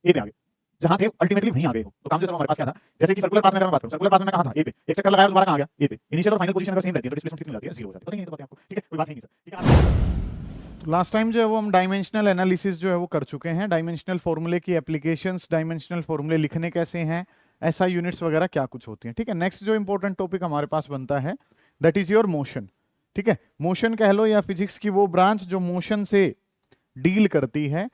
ए पे आ गए, जहां थे अल्टीमेटली वहीं आ गए हो। तो काम जो सर हमारे पास क्या था, जैसे कि सर्कुलर पाथ में अगर मैं बात करूं, सर्कुलर पाथ में मैं कहां था, ए पे, एक चक्कर लगाया दोबारा कहां गया, ए पे। इनिशियल और फाइनल पोजीशन अगर सेम रहती है तो डिस्प्लेसमेंट कितनी हो जाती है, 0 हो जाती है। पता नहीं है तो बात आपको, ठीक है, कोई बात नहीं सर, ठीक है। तो लास्ट टाइम जो है वो हम डायमेंशनल एनालिसिस जो है वो कर चुके हैं, डायमेंशनल फॉर्मूले की एप्लीकेशंस, डायमेंशनल फॉर्मूले लिखने कैसे हैं, एसआई यूनिट्स वगैरह क्या कुछ होती हैं, ठीक है। नेक्स्ट जो इंपॉर्टेंट टॉपिक हमारे पास बनता है दैट इज योर मोशन, ठीक है। मोशन कह लो या फिजिक्स की वो ब्रांच जो मोशन से डील करती है,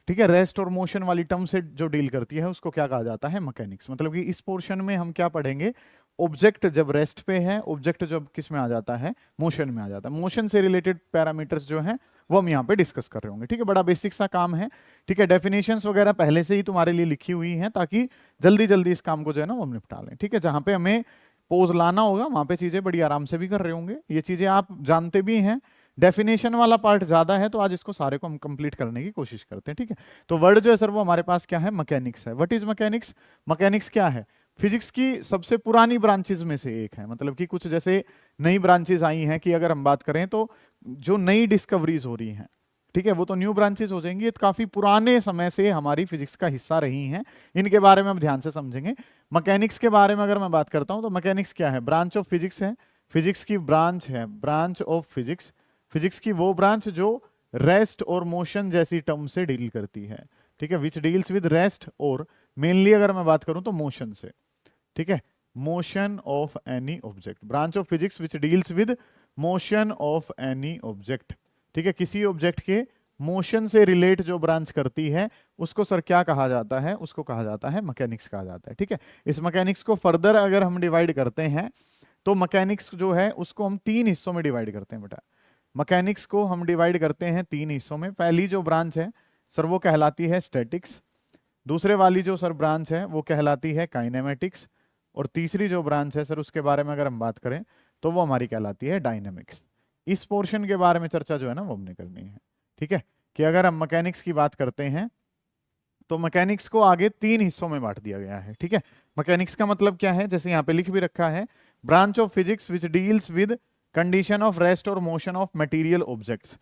ठीक है। रेस्ट और मोशन वाली टर्म से जो डील करती है उसको क्या कहा जाता है, मैकेनिक्स। मतलब कि इस पोर्शन में हम क्या पढ़ेंगे, ऑब्जेक्ट जब रेस्ट पे है, ऑब्जेक्ट जब किस में आ जाता है, मोशन में आ जाता है, मोशन से रिलेटेड पैरामीटर्स जो हैं वो हम यहाँ पे डिस्कस कर रहे होंगे, ठीक है। बड़ा बेसिक सा काम है, ठीक है। डेफिनेशंस वगैरह पहले से ही तुम्हारे लिए लिखी हुई हैं ताकि जल्दी जल्दी इस काम को जो है ना वो हम निपटा लें, ठीक है। जहाँ पे हमें पोज लाना होगा वहां पे चीजें बड़ी आराम से भी कर रहे होंगे, ये चीजें आप जानते भी हैं। डेफिनेशन वाला पार्ट ज्यादा है तो आज इसको सारे को हम कंप्लीट करने की कोशिश करते हैं, ठीक है। तो वर्ड जो है सर वो हमारे पास क्या है, मैकेनिक्स है। What is mechanics? मैकेनिक्स क्या है? फिजिक्स की सबसे पुरानी ब्रांचेज में से एक है। मतलब कि कुछ जैसे नई ब्रांचेज आई हैं कि अगर हम बात करें तो जो नई डिस्कवरीज हो रही हैं, ठीक है, वो तो न्यू ब्रांचेस हो जाएंगी। ये तो काफी पुराने समय से हमारी फिजिक्स का हिस्सा रही हैं, इनके बारे में हम ध्यान से समझेंगे। मैकेनिक्स के बारे में अगर मैं बात करता हूं तो मैकेनिक्स क्या है, ब्रांच ऑफ फिजिक्स है, फिजिक्स की ब्रांच है, ब्रांच ऑफ फिजिक्स। फिजिक्स की वो ब्रांच जो रेस्ट और मोशन जैसी टर्म से डील करती है, ठीक है, विच डील्स विद रेस्ट और मेनली अगर मैं बात करूं तो मोशन से, ठीक है, motion of any object. Branch of physics which deals with motion of any object, ठीक है, किसी ऑब्जेक्ट के मोशन से रिलेट जो ब्रांच करती है उसको सर क्या कहा जाता है, उसको कहा जाता है मैकेनिक्स कहा जाता है, ठीक है। इस मैकेनिक्स को फर्दर अगर हम डिवाइड करते हैं तो मैकेनिक्स जो है उसको हम 3 हिस्सों में डिवाइड करते हैं बेटा। मैकेनिक्स को हम डिवाइड करते हैं 3 हिस्सों में। पहली जो ब्रांच है सर वो कहलाती है स्टैटिक्स, दूसरे वाली जो सर ब्रांच है वो कहलाती है काइनेमेटिक्स, और तीसरी जो ब्रांच है सर उसके बारे में अगर हम बात करें तो वो हमारी कहलाती है डायनेमिक्स। इस पोर्शन के बारे में चर्चा जो है ना वो हमने करनी है, ठीक है। कि अगर हम मैकेनिक्स की बात करते हैं तो मैकेनिक्स को आगे 3 हिस्सों में बांट दिया गया है, ठीक है। मैकेनिक्स का मतलब क्या है, जैसे यहाँ पे लिख भी रखा है, branch of physics which deals with condition of rest और motion of material objects.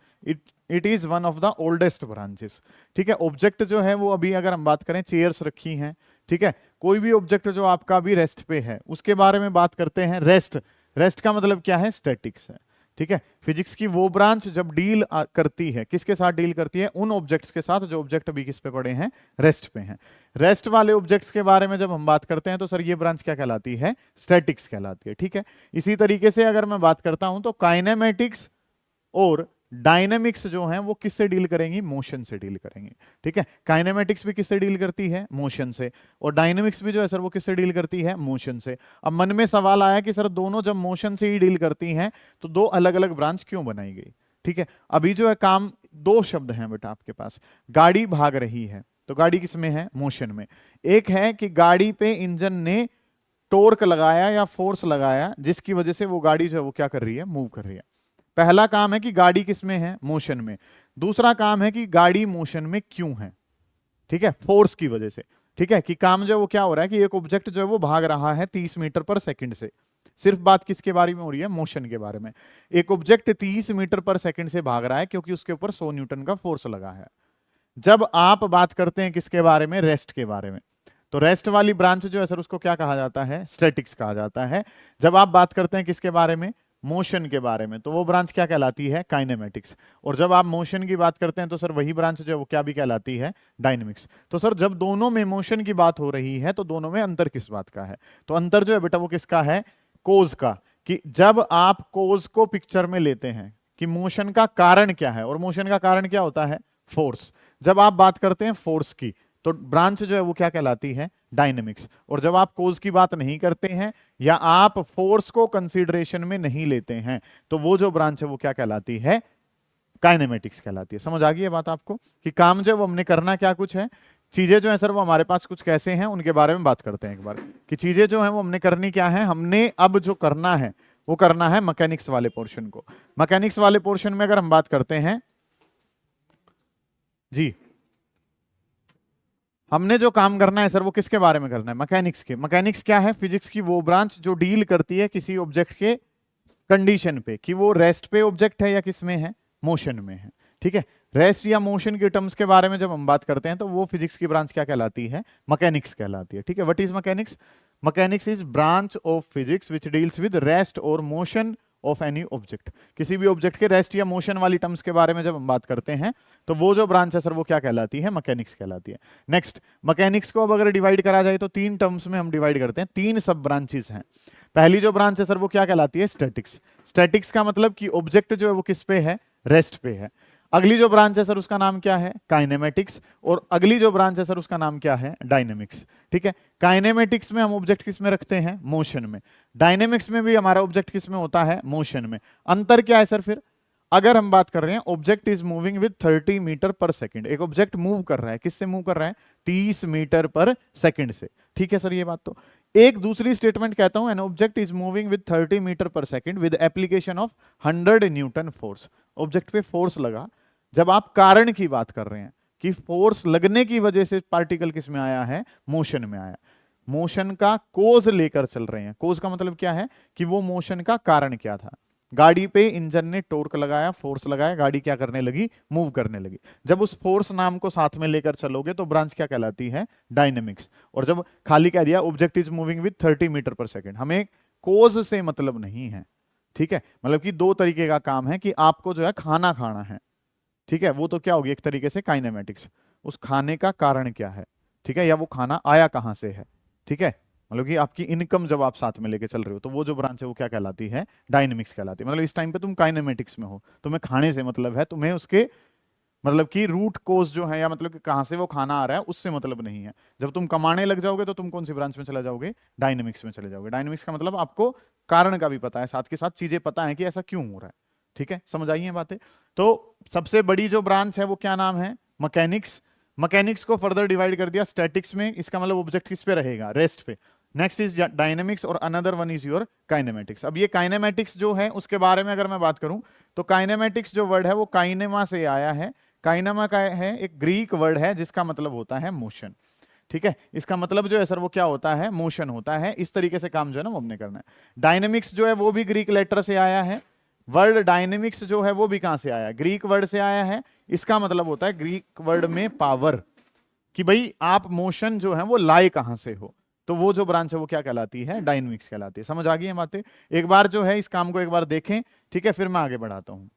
It is one of the oldest branches, ठीक है। ऑब्जेक्ट जो है वो अभी अगर हम बात करें, चेयर्स रखी हैं, ठीक है, कोई भी ऑब्जेक्ट जो आपका अभी रेस्ट पे है उसके बारे में बात करते हैं। रेस्ट, रेस्ट का मतलब क्या है, स्टैटिक्स है, ठीक है। फिजिक्स की वो ब्रांच जब डील करती है, किसके साथ डील करती है, उन ऑब्जेक्ट्स के साथ जो ऑब्जेक्ट अभी किस पे पड़े हैं, रेस्ट पे हैं। रेस्ट वाले ऑब्जेक्ट्स के बारे में जब हम बात करते हैं तो सर ये ब्रांच क्या कहलाती है, स्टैटिक्स कहलाती है, ठीक है। इसी तरीके से अगर मैं बात करता हूं तो काइनेमेटिक्स और डायनेमिक्स जो हैं वो किससे डील करेंगी, मोशन से डील करेंगी, ठीक है। काइनेमेटिक्स भी किससे डील करती है, मोशन से, और डायनेमिक्स भी जो है सर वो किससे डील करती है, मोशन से। अब मन में सवाल आया कि सर दोनों जब मोशन से ही डील करती हैं तो दो अलग अलग ब्रांच क्यों बनाई गई, ठीक है। अभी जो है काम, दो शब्द हैं बेटा आपके पास, गाड़ी भाग रही है तो गाड़ी किस में है, मोशन में। एक है कि गाड़ी पे इंजन ने टोर्क लगाया या फोर्स लगाया जिसकी वजह से वो गाड़ी जो है वो क्या कर रही है, मूव कर रही है। पहला काम है कि गाड़ी किस में है, मोशन में। दूसरा काम है कि गाड़ी मोशन में क्यों है, ठीक है, फोर्स की वजह से, ठीक है। कि काम जो है वो क्या हो रहा है कि एक ऑब्जेक्ट जो है वो भाग रहा है 30 मीटर पर सेकंड से। सिर्फ बात किसके बारे में हो रही है, मोशन के बारे में। एक ऑब्जेक्ट 30 मीटर पर सेकंड से भाग रहा है क्योंकि उसके ऊपर 100 न्यूटन का फोर्स लगा है। जब आप बात करते हैं किसके बारे में, रेस्ट के बारे में, तो रेस्ट वाली ब्रांच जो है सर उसको क्या कहा जाता है, स्टैटिक्स कहा जाता है। जब आप बात करते हैं किसके बारे में, मोशन के बारे में, तो वो ब्रांच क्या कहलाती है, काइनेमेटिक्स। और जब आप मोशन की बात करते हैं तो सर वही ब्रांच जो है वो क्या भी कहलाती है, डायनेमिक्स। तो सर जब दोनों में मोशन की बात हो रही है तो दोनों में अंतर किस बात का है, तो अंतर जो है बेटा वो किसका है, कोज का। कि जब आप कोज को पिक्चर में लेते हैं कि मोशन का कारण क्या है, और मोशन का कारण क्या होता है, फोर्स। जब आप बात करते हैं फोर्स की तो ब्रांच जो है वो क्या कहलाती है, डायनेमिक्स। और जब आप कोज की बात नहीं करते हैं या आप फोर्स को कंसीडरेशन में नहीं लेते हैं तो वो जो ब्रांच है वो क्या कहलाती है, काइनेमेटिक्स कहलाती है। समझ आ गई है बात आपको कि काम जो है वो हमने करना क्या कुछ है, चीजें जो है सर वो हमारे पास कुछ कैसे हैं उनके बारे में बात करते हैं एक बार। कि चीजें जो है वो हमने करनी क्या है, हमने अब जो करना है वो करना है मैकेनिक्स वाले पोर्शन को। मैकेनिक्स वाले पोर्शन में अगर हम बात करते हैं जी, हमने जो काम करना है सर वो किसके बारे में करना है, मैकेनिक्स के। मैकेनिक्स क्या है, फिजिक्स की वो ब्रांच जो डील करती है किसी ऑब्जेक्ट के कंडीशन पे कि वो रेस्ट पे ऑब्जेक्ट है या किस में है, मोशन में है, ठीक है। रेस्ट या मोशन के टर्म्स के बारे में जब हम बात करते हैं तो वो फिजिक्स की ब्रांच क्या कहलाती है, मैकेनिक्स कहलाती है। ठीक है, what is mechanics? Mechanics is branch of physics which deals with rest और मोशन ऑफ एनी ऑब्जेक्ट। किसी भी ऑब्जेक्ट के रेस्ट या मोशन वाली टर्म्स के बारे में जब हम बात करते हैं तो वो जो ब्रांच है सर वो क्या कहलाती है, मैकेनिक्स कहलाती है। नेक्स्ट, मैकेनिक्स को अब अगर डिवाइड करा जाए तो तीन टर्म्स में हम डिवाइड करते हैं, तीन सब ब्रांचेस हैं। पहली जो ब्रांच है सर वो क्या कहलाती है, स्टैटिक्स। स्टैटिक्स का मतलब कि ऑब्जेक्ट जो है वो किस पे है, रेस्ट पे है। अगली जो ब्रांच है सर उसका नाम क्या है, काइनेमेटिक्स। और अगली जो ब्रांच है सर उसका नाम क्या है, डायनेमिक्स। ठीक है, काइनेमेटिक्स में हम ऑब्जेक्ट किस में रखते हैं, मोशन में। डायनेमिक्स में भी हमारा ऑब्जेक्ट किस में होता है, मोशन में। अंतर क्या है सर फिर? अगर हम बात कर रहे हैं object is moving with 30 metre per second, एक ऑब्जेक्ट मूव कर रहा है, किससे मूव कर रहा है, 30 मीटर पर सेकंड से। ठीक है सर, ये बात तो। एक दूसरी स्टेटमेंट कहता हूं, an object is moving with 30 metre per second with application of 100 newton force. Object पे फोर्स लगा, जब आप कारण की बात कर रहे हैं कि फोर्स लगने की वजह से पार्टिकल किस में आया है, मोशन में आया। मोशन का कोज लेकर चल रहे हैं। कोज का मतलब क्या है कि वो मोशन का कारण क्या था। गाड़ी पे इंजन ने टॉर्क लगाया, फोर्स लगाया, गाड़ी क्या करने लगी, मूव करने लगी। जब उस फोर्स नाम को साथ में लेकर चलोगे तो ब्रांच क्या कहलाती है, डायनेमिक्स। और जब खाली कह दिया object is moving with 30 metre per second, हमें कोज से मतलब नहीं है। ठीक है, मतलब कि दो तरीके का काम है कि आपको जो है खाना खाना है। ठीक है, वो तो क्या होगी एक तरीके से काइनेमेटिक्स। उस खाने का कारण क्या है, ठीक है, या वो खाना आया कहां से है। ठीक है, मतलब कि आपकी इनकम जब आप साथ में लेके चल रहे हो तो वो जो ब्रांच है वो क्या कहलाती है, डायनेमिक्स कहलाती है। मतलब इस टाइम पे तुम काइनेमेटिक्स में हो, तुम्हें खाने से मतलब है, तुम्हें उसके मतलब कि रूट कोज जो है या मतलब कि कहां से वो खाना आ रहा है उससे मतलब नहीं है। जब तुम कमाने लग जाओगे तो तुम कौन सी ब्रांच में चला जाओगे, डायनेमिक्स में चले जाओगे। डायनेमिक्स का मतलब आपको कारण का भी पता है, साथ के साथ चीजें पता है कि ऐसा क्यों हो रहा है। ठीक है, समझ आई है बातें? तो सबसे बड़ी जो ब्रांच है वो क्या नाम है, मैकेनिक्स। मैकेनिक्स को फर्दर डिवाइड कर दिया स्टैटिक्स में, इसका मतलब ऑब्जेक्ट किस पे रहेगा, रेस्ट पे। नेक्स्ट इज डायनेमिक्स और another one is your kinematics. अब ये काइनेमेटिक्स जो है उसके बारे में अगर मैं बात करूं तो काइनेमेटिक्स जो वर्ड है वो काइनेमा से आया है। काइनेमा का है एक ग्रीक वर्ड है जिसका मतलब होता है मोशन। ठीक है, इसका मतलब जो है सर वो क्या होता है, मोशन होता है। इस तरीके से काम जो है ना वो हमने करना है। डायनेमिक्स जो है वो भी ग्रीक लेटर से आया है। वर्ड डायनेमिक्स जो है वो भी कहां से आया है, ग्रीक वर्ड से आया है। इसका मतलब होता है ग्रीक वर्ड में पावर, कि भाई आप मोशन जो है वो लाए कहां से हो। तो वो जो ब्रांच है वो क्या कहलाती है, डायनेमिक्स कहलाती है। समझ आ गई है बातें? एक बार जो है इस काम को एक बार देखें, ठीक है, फिर मैं आगे बढ़ाता हूं।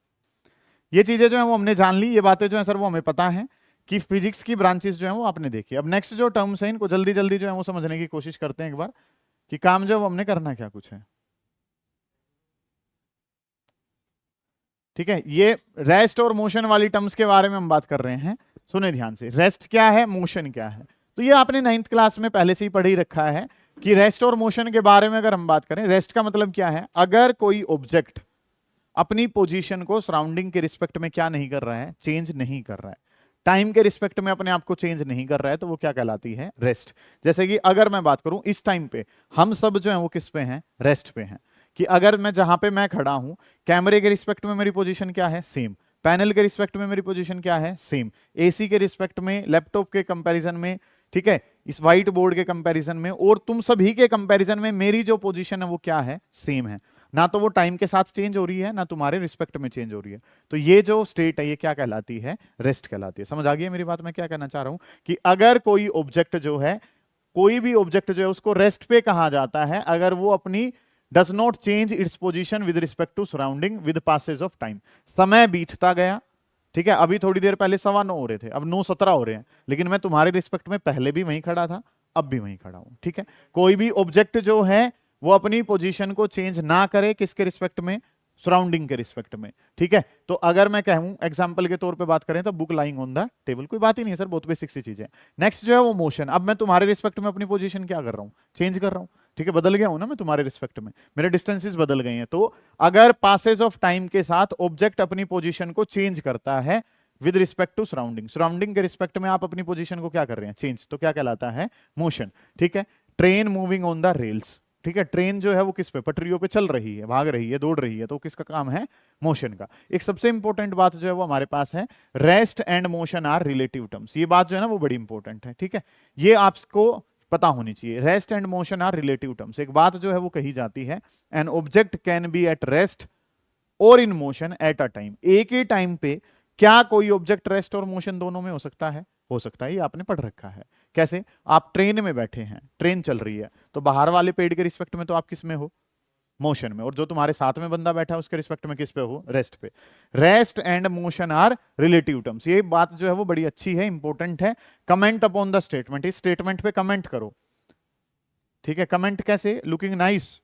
ये चीजें जो है वो हमने जान ली, ये बातें जो है सर वो हमें पता है कि फिजिक्स की ब्रांचेस जो है वो आपने देखी। अब नेक्स्ट जो टर्म्स है इनको जल्दी जल्दी जो है वो समझने की कोशिश करते हैं एक बार, कि काम जो है वो हमने करना क्या कुछ है। ठीक है, ये रेस्ट और मोशन वाली टर्म्स के बारे में हम बात कर रहे हैं। सुने ध्यान से, रेस्ट क्या है, मोशन क्या है। तो ये आपने 9th क्लास में पहले से ही पढ़ ही रखा है कि रेस्ट और मोशन के बारे में अगर हम बात करें, रेस्ट का मतलब क्या है, अगर कोई ऑब्जेक्ट अपनी पोजीशन को सराउंडिंग के रिस्पेक्ट में क्या नहीं कर रहा है, चेंज नहीं कर रहा है, टाइम के रिस्पेक्ट में अपने आप को चेंज नहीं कर रहा है, तो वो क्या कहलाती है, रेस्ट। जैसे कि अगर मैं बात करूं इस टाइम पे हम सब जो है वो किस पे हैं, रेस्ट पे हैं। कि अगर मैं जहां पे मैं खड़ा हूं, कैमरे के रिस्पेक्ट में मेरी पोजीशन क्या है, सेम। पैनल के रिस्पेक्ट में मेरी पोजीशन क्या है, सेम। एसी के रिस्पेक्ट में, लैपटॉप के कंपैरिजन में, ठीक है, इस व्हाइट बोर्ड के कंपैरिजन में, और तुम सभी के कंपैरिजन में मेरी जो पोजीशन है वो क्या है, सेम है। ना तो वो टाइम के साथ चेंज हो रही है, ना तुम्हारे रिस्पेक्ट में चेंज हो रही है। तो ये जो स्टेट है ये क्या कहलाती है, रेस्ट कहलाती है। समझ आ गई है मेरी बात? मैं क्या कहना चाह रहा हूं कि अगर कोई ऑब्जेक्ट जो है, कोई भी ऑब्जेक्ट जो है उसको रेस्ट पे कहा जाता है अगर वो अपनी does not change its position with respect to surrounding with passage of time. समय बीतता गया, ठीक है, अभी थोड़ी देर पहले 9:15 हो रहे थे, अब 9:17 हो रहे हैं, लेकिन मैं तुम्हारे रिस्पेक्ट में पहले भी वहीं खड़ा था, अब भी वहीं खड़ा हूं। ठीक है, कोई भी ऑब्जेक्ट जो है वो अपनी पोजीशन को चेंज ना करे, किसके रिस्पेक्ट में, सराउंडिंग के रिस्पेक्ट में। ठीक है, तो अगर मैं कहूं एग्जांपल के तौर पे बात करें तो book lying on the table, कोई बात ही नहीं है सर, बहुत बेसिक सी चीज है। नेक्स्ट जो है वो मोशन। अब मैं तुम्हारे रिस्पेक्ट में अपनी पोजीशन क्या कर रहा हूं, चेंज कर रहा हूं। ठीक है, बदल गया हूं ना मैं तुम्हारे रिस्पेक्ट में, मेरे डिस्टेंसेस बदल गए हैं। तो अगर पासेज ऑफ टाइम के साथ ऑब्जेक्ट अपनी पोजीशन को चेंज करता है with respect to surrounding, surrounding के रिस्पेक्ट में आप अपनी पोजीशन को क्या कर रहे हैं, चेंज, तो क्या कहलाता है, मोशन। ठीक है, train moving on the rails, ठीक है, ट्रेन जो है वो किस पे, पटरियों पे चल रही है, भाग रही है, दौड़ रही है, तो किसका काम है, मोशन का। एक सबसे इंपॉर्टेंट बात जो है वो हमारे पास है, rest and motion are relative terms. ये बात जो है ना वो बड़ी इंपॉर्टेंट है। ठीक है, ये आपको पता होनी चाहिए, rest and motion are relative terms. एक बात जो है वो कही जाती है, an object can be at rest और in motion at a time. एक ही टाइम पे क्या कोई ऑब्जेक्ट रेस्ट और मोशन दोनों में हो सकता है? हो सकता है, ये आपने पढ़ रखा है। कैसे? आप ट्रेन में बैठे हैं, ट्रेन चल रही है, तो बाहर वाले पेड़ के रिस्पेक्ट में तो आप किस में हो? मोशन में। और जो तुम्हारे साथ में बंदा बैठा है उसके रिस्पेक्ट में किस पे हो? रेस्ट पे। Rest and motion are relative terms. ये बात जो है वो बड़ी अच्छी है, इंपॉर्टेंट है। कमेंट अपॉन द स्टेटमेंट, इस स्टेटमेंट पे कमेंट करो। ठीक है, कमेंट कैसे? लुकिंग नाइस,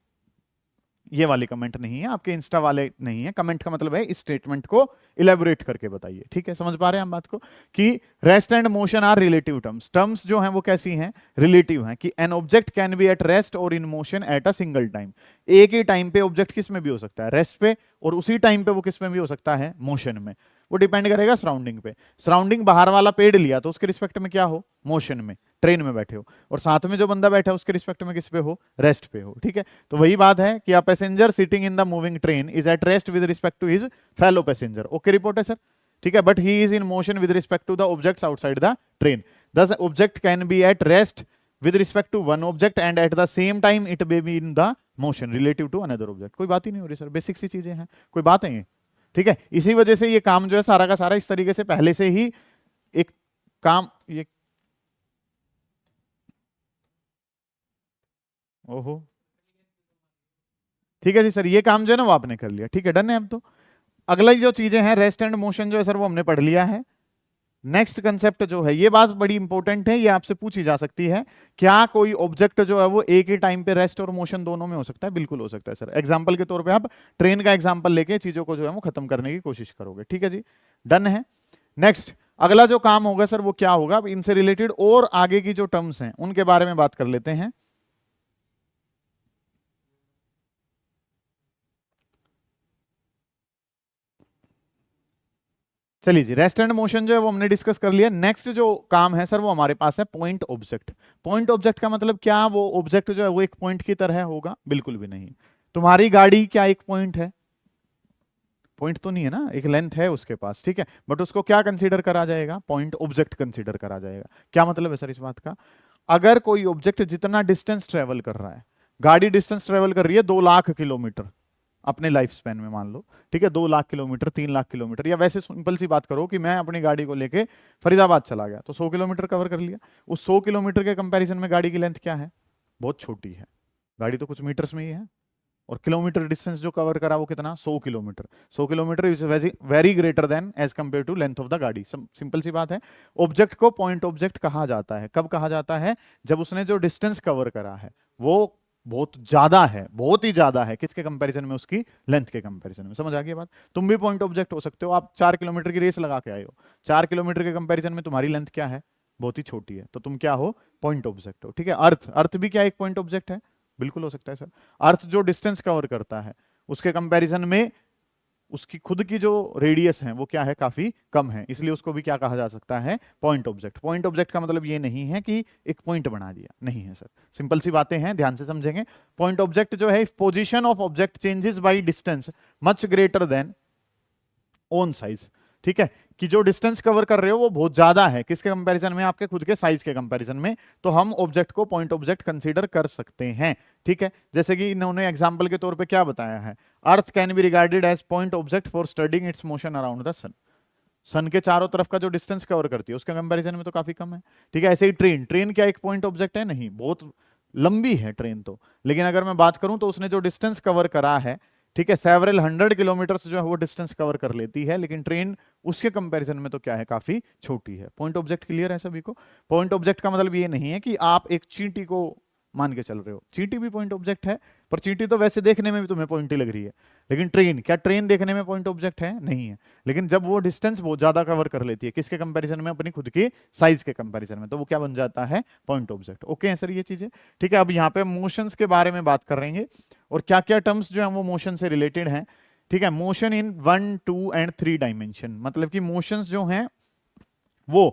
ये वाली कमेंट नहीं है, आपके इंस्टा वाले नहीं है। कमेंट का मतलब है इस स्टेटमेंट को इलेबोरेट करके बताइए। ठीक है, समझ पा रहे हैं हम बात को कि rest and motion are relative terms. Terms जो हैं वो कैसी हैं? रिलेटिव हैं। कि an object can be at rest और in motion at a single time. एक ही टाइम पे ऑब्जेक्ट किस में भी हो सकता है? रेस्ट पे, और उसी टाइम पे वो किस में भी हो सकता है? मोशन में। वो डिपेंड करेगा सराउंडिंग पे। सराउंडिंग बाहर वाला पेड़ लिया तो उसके रिस्पेक्ट में क्या हो? मोशन में, ट्रेन में बैठे हो। और साथ में जो बंदा बैठा है उसके रिस्पेक्ट में किस पे हो? रेस्ट पे हो। ठीक है, तो वही बात है कि a passenger sitting in the moving train is at rest with respect to his fellow passenger. Okay report है सर? ठीक है, but he is in motion with respect to the objects outside the train. Thus object can be at rest with respect to one object and at the same time it may be in the motion relative to another object। कोई बात ही नहीं हो रही sir, basic सी चीजें हैं, कोई बात है ये? ठीक है, इसी वजह से ये काम जो है सारा का सारा इस तरीके से पहले से ही एक काम ये ओहो ठीक है जी सर, ये काम जो है ना वो आपने कर लिया। ठीक है, डन है। अब तो अगला जो चीजें हैं रेस्ट एंड मोशन जो है सर वो हमने पढ़ लिया है। नेक्स्ट कंसेप्ट जो है, ये बात बड़ी इंपॉर्टेंट है, ये आपसे पूछी जा सकती है। क्या कोई ऑब्जेक्ट जो है वो एक ही टाइम पे रेस्ट और मोशन दोनों में हो सकता है? बिल्कुल हो सकता है सर। एग्जांपल के तौर पे आप ट्रेन का एग्जांपल लेके चीजों को जो है वो खत्म करने की कोशिश करोगे। ठीक है जी, डन है। नेक्स्ट अगला जो काम होगा सर वो क्या होगा? अब इनसे रिलेटेड और आगे की जो टर्म्स हैं उनके बारे में बात कर लेते हैं। चलिए जी, रेस्ट एंड मोशन जो है वो हमने डिस्कस कर लिया। नेक्स्ट जो काम है सर वो हमारे पास है पॉइंट ऑब्जेक्ट। पॉइंट ऑब्जेक्ट का मतलब क्या? वो ऑब्जेक्ट जो है वो एक पॉइंट की तरह होगा? बिल्कुल भी नहीं। तुम्हारी गाड़ी क्या एक पॉइंट है? पॉइंट तो नहीं है ना, एक लेंथ है उसके पास। ठीक है, बट उसको क्या कंसीडर करा जाएगा? पॉइंट ऑब्जेक्ट कंसीडर करा जाएगा। क्या मतलब है सर इस बात का? अगर कोई ऑब्जेक्ट जितना डिस्टेंस ट्रेवल कर रहा है, गाड़ी डिस्टेंस ट्रेवल कर रही है 2 लाख किलोमीटर अपने लाइफ स्पैन में, मान लो। ठीक है, 2 लाख किलोमीटर, 3 लाख किलोमीटर, या वैसे सिंपल सी बात करो कि मैं अपनी गाड़ी को लेके फरीदाबाद चला गया तो 100 किलोमीटर कवर कर लिया। उस 100 किलोमीटर के कंपैरिजन में गाड़ी की लेंथ क्या है? बहुत छोटी है। गाड़ी तो कुछ मीटर्स में ही है, और किलोमीटर डिस्टेंस जो कवर करा वो कितना? 100 kilometre. 100 kilometre is very greater than as compare to length of the गाड़ी। सिंपल सी बात है। ऑब्जेक्ट को पॉइंट ऑब्जेक्ट कहा जाता है। कब कहा जाता है? जब उसने जो डिस्टेंस कवर करा है वो बहुत ज्यादा है, बहुत ही ज्यादा है। किसके कंपैरिजन में? उसकी लेंथ के कंपैरिजन में। समझ आ गई बात? तुम भी पॉइंट ऑब्जेक्ट हो सकते हो। आप 4 किलोमीटर की रेस लगा के आए हो, 4 किलोमीटर के कंपैरिजन में तुम्हारी लेंथ क्या है? बहुत ही छोटी है, तो तुम क्या हो? पॉइंट ऑब्जेक्ट हो। ठीक है, अर्थ, अर्थ भी क्या एक पॉइंट ऑब्जेक्ट है? बिल्कुल हो सकता है सर। अर्थ जो डिस्टेंस कवर करता है उसके कंपैरिजन में उसकी खुद की जो रेडियस है वो क्या है? काफी कम है, इसलिए उसको भी क्या कहा जा सकता है? Point object. पॉइंट ऑब्जेक्ट का मतलब ये नहीं है कि एक पॉइंट बना दिया, नहीं है सर। सिंपल सी बातें हैं, ध्यान से समझेंगे। पॉइंट ऑब्जेक्ट जो है, if position of object changes by distance much greater than own size. ठीक है, कि जो डिस्टेंस कवर कर रहे हो वो बहुत ज्यादा है, किसके कंपैरिजन में? आपके खुद के साइज के कंपैरिजन में, तो हम ऑब्जेक्ट को पॉइंट ऑब्जेक्ट कंसीडर कर सकते हैं। ठीक है, जैसे कि इन्होंने एग्जांपल के तौर पे क्या बताया है? Earth can be regarded as point object for studying its motion around the sun. Sun के चारों तरफ का जो डिस्टेंस कवर करती है उसके कंपैरिजन में तो काफी कम है। ठीक है, ऐसे ही ट्रेन, ट्रेन क्या एक पॉइंट ऑब्जेक्ट है? नहीं, बहुत लंबी है ट्रेन तो। लेकिन अगर मैं बात करूं तो उसने जो डिस्टेंस कवर करा है, ठीक है, सेवरल 100 किलोमीटर जो है वो डिस्टेंस कवर कर लेती है, लेकिन ट्रेन उसके कंपैरिजन में तो क्या है? काफी छोटी है। पॉइंट ऑब्जेक्ट क्लियर है सभी को? पॉइंट ऑब्जेक्ट का मतलब ये नहीं है कि आप एक चींटी को मान के चल रहे हो। चींटी भी पॉइंट ऑब्जेक्ट है, पर चींटी तो वैसे देखने में भी तुम्हें पॉइंट ही लग रही है। लेकिन ट्रेन, क्या ट्रेन देखने में पॉइंट ऑब्जेक्ट है? नहीं है। लेकिन जब वो डिस्टेंस बहुत ज्यादा कवर कर लेती है, किसके कंपैरिजन में? अपनी खुद के साइज के कंपैरिजन में, तो वो क्या बन जाता है? Point object. ओके है सर ये चीजें? ठीक है, अब यहाँ पे मोशंस के बारे में बात कर रहे हैं और क्या क्या टर्म्स जो है वो मोशन से रिलेटेड हैं। ठीक है, मोशन इन 1, 2 एंड 3 डायमेंशन, मतलब कि मोशंस जो हैं वो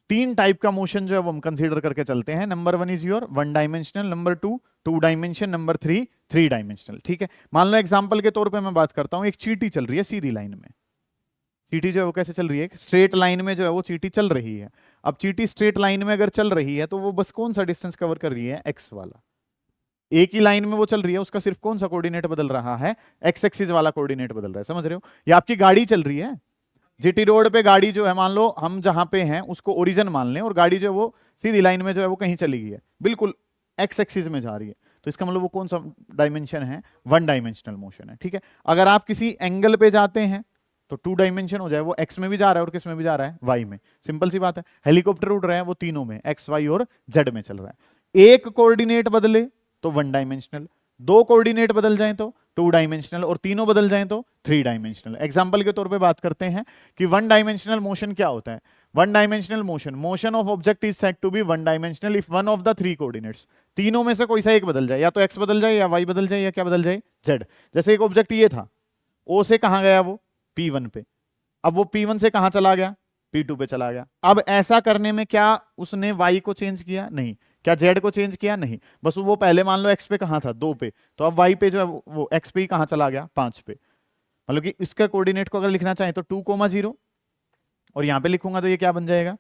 3 टाइप का मोशन जो है वो हम कंसीडर करके चलते हैं। Number 1 is your 1 dimensional, number 2 2 dimension, number 3 3 dimensional. ठीक है, मान लो एग्जांपल के तौर पे मैं बात करता हूं, एक चींटी चल रही है सीधी लाइन में। चींटी जो है वो कैसे चल रही है? स्ट्रेट लाइन में जो है वो चींटी चल रही है। अब चींटी स्ट्रेट लाइन में अगर चल रही है तो वो बस कौन सा डिस्टेंस कवर कर रही है? एक्स वाला। एक ही लाइन में वो चल रही है, उसका सिर्फ कौन सा कोऑर्डिनेट बदल रहा है? एक्स एक्सिस वाला कोऑर्डिनेट बदल रहा है। समझ रहे हो? ये आपकी गाड़ी चल रही है, जीटी रोड पे गाड़ी जो है, मान लो हम जहां पे हैं उसको ओरिजिन मान लें, और गाड़ी जो है वो सीधी लाइन में जो है वो कहीं चली गई है, बिल्कुल एक्स एक्सिस में जा रही है, तो इसका मतलब वो कौन सा डायमेंशन है, वन डायमेंशनल मोशन है। ठीक है, अगर आप किसी एंगल पे जाते हैं तो टू डायमेंशन हो जाए, वो एक्स में भी जा रहा है और किस में भी जा रहा है, वाई में, सिंपल सी बात है। हेलीकॉप्टर उड़ रहा है वो तीनों में, एक्स वाई और जेड में चल रहा है। एक कोऑर्डिनेट बदले तो वन डायमेंशनल, दो कोऑर्डिनेट बदल जाएं तो टू डायमेंशनल, और तीनों बदल जाएं तो थ्री डायमेंशनल। एग्जांपल के तौर पे बात करते हैं कि वन डायमेंशनल मोशन क्या होता है। One dimensional motion, motion of object is said to be one dimensional if one of the three coordinates, तीनों में से कोई सा एक बदल जाए, या तो एक्स बदल जाए, या वाई बदल जाए, या क्या बदल जाए, जेड। जैसे एक ऑब्जेक्ट ये था, ओ से कहां गया वो, P1 पे, अब वो P1 से कहां चला गया, P2 पे चला गया। अब ऐसा करने में क्या उसने y को चेंज किया, नहीं। क्या z को चेंज किया, नहीं। बस वो पहले मान लो x पे कहां था, 2 पे, तो अब y पे जो है वो x पे ही कहां चला गया, 5 पे। मतलब कि इसका कोऑर्डिनेट को अगर लिखना चाहें तो 2,0, और यहां पे लिखूंगा तो ये क्या बन जाएगा,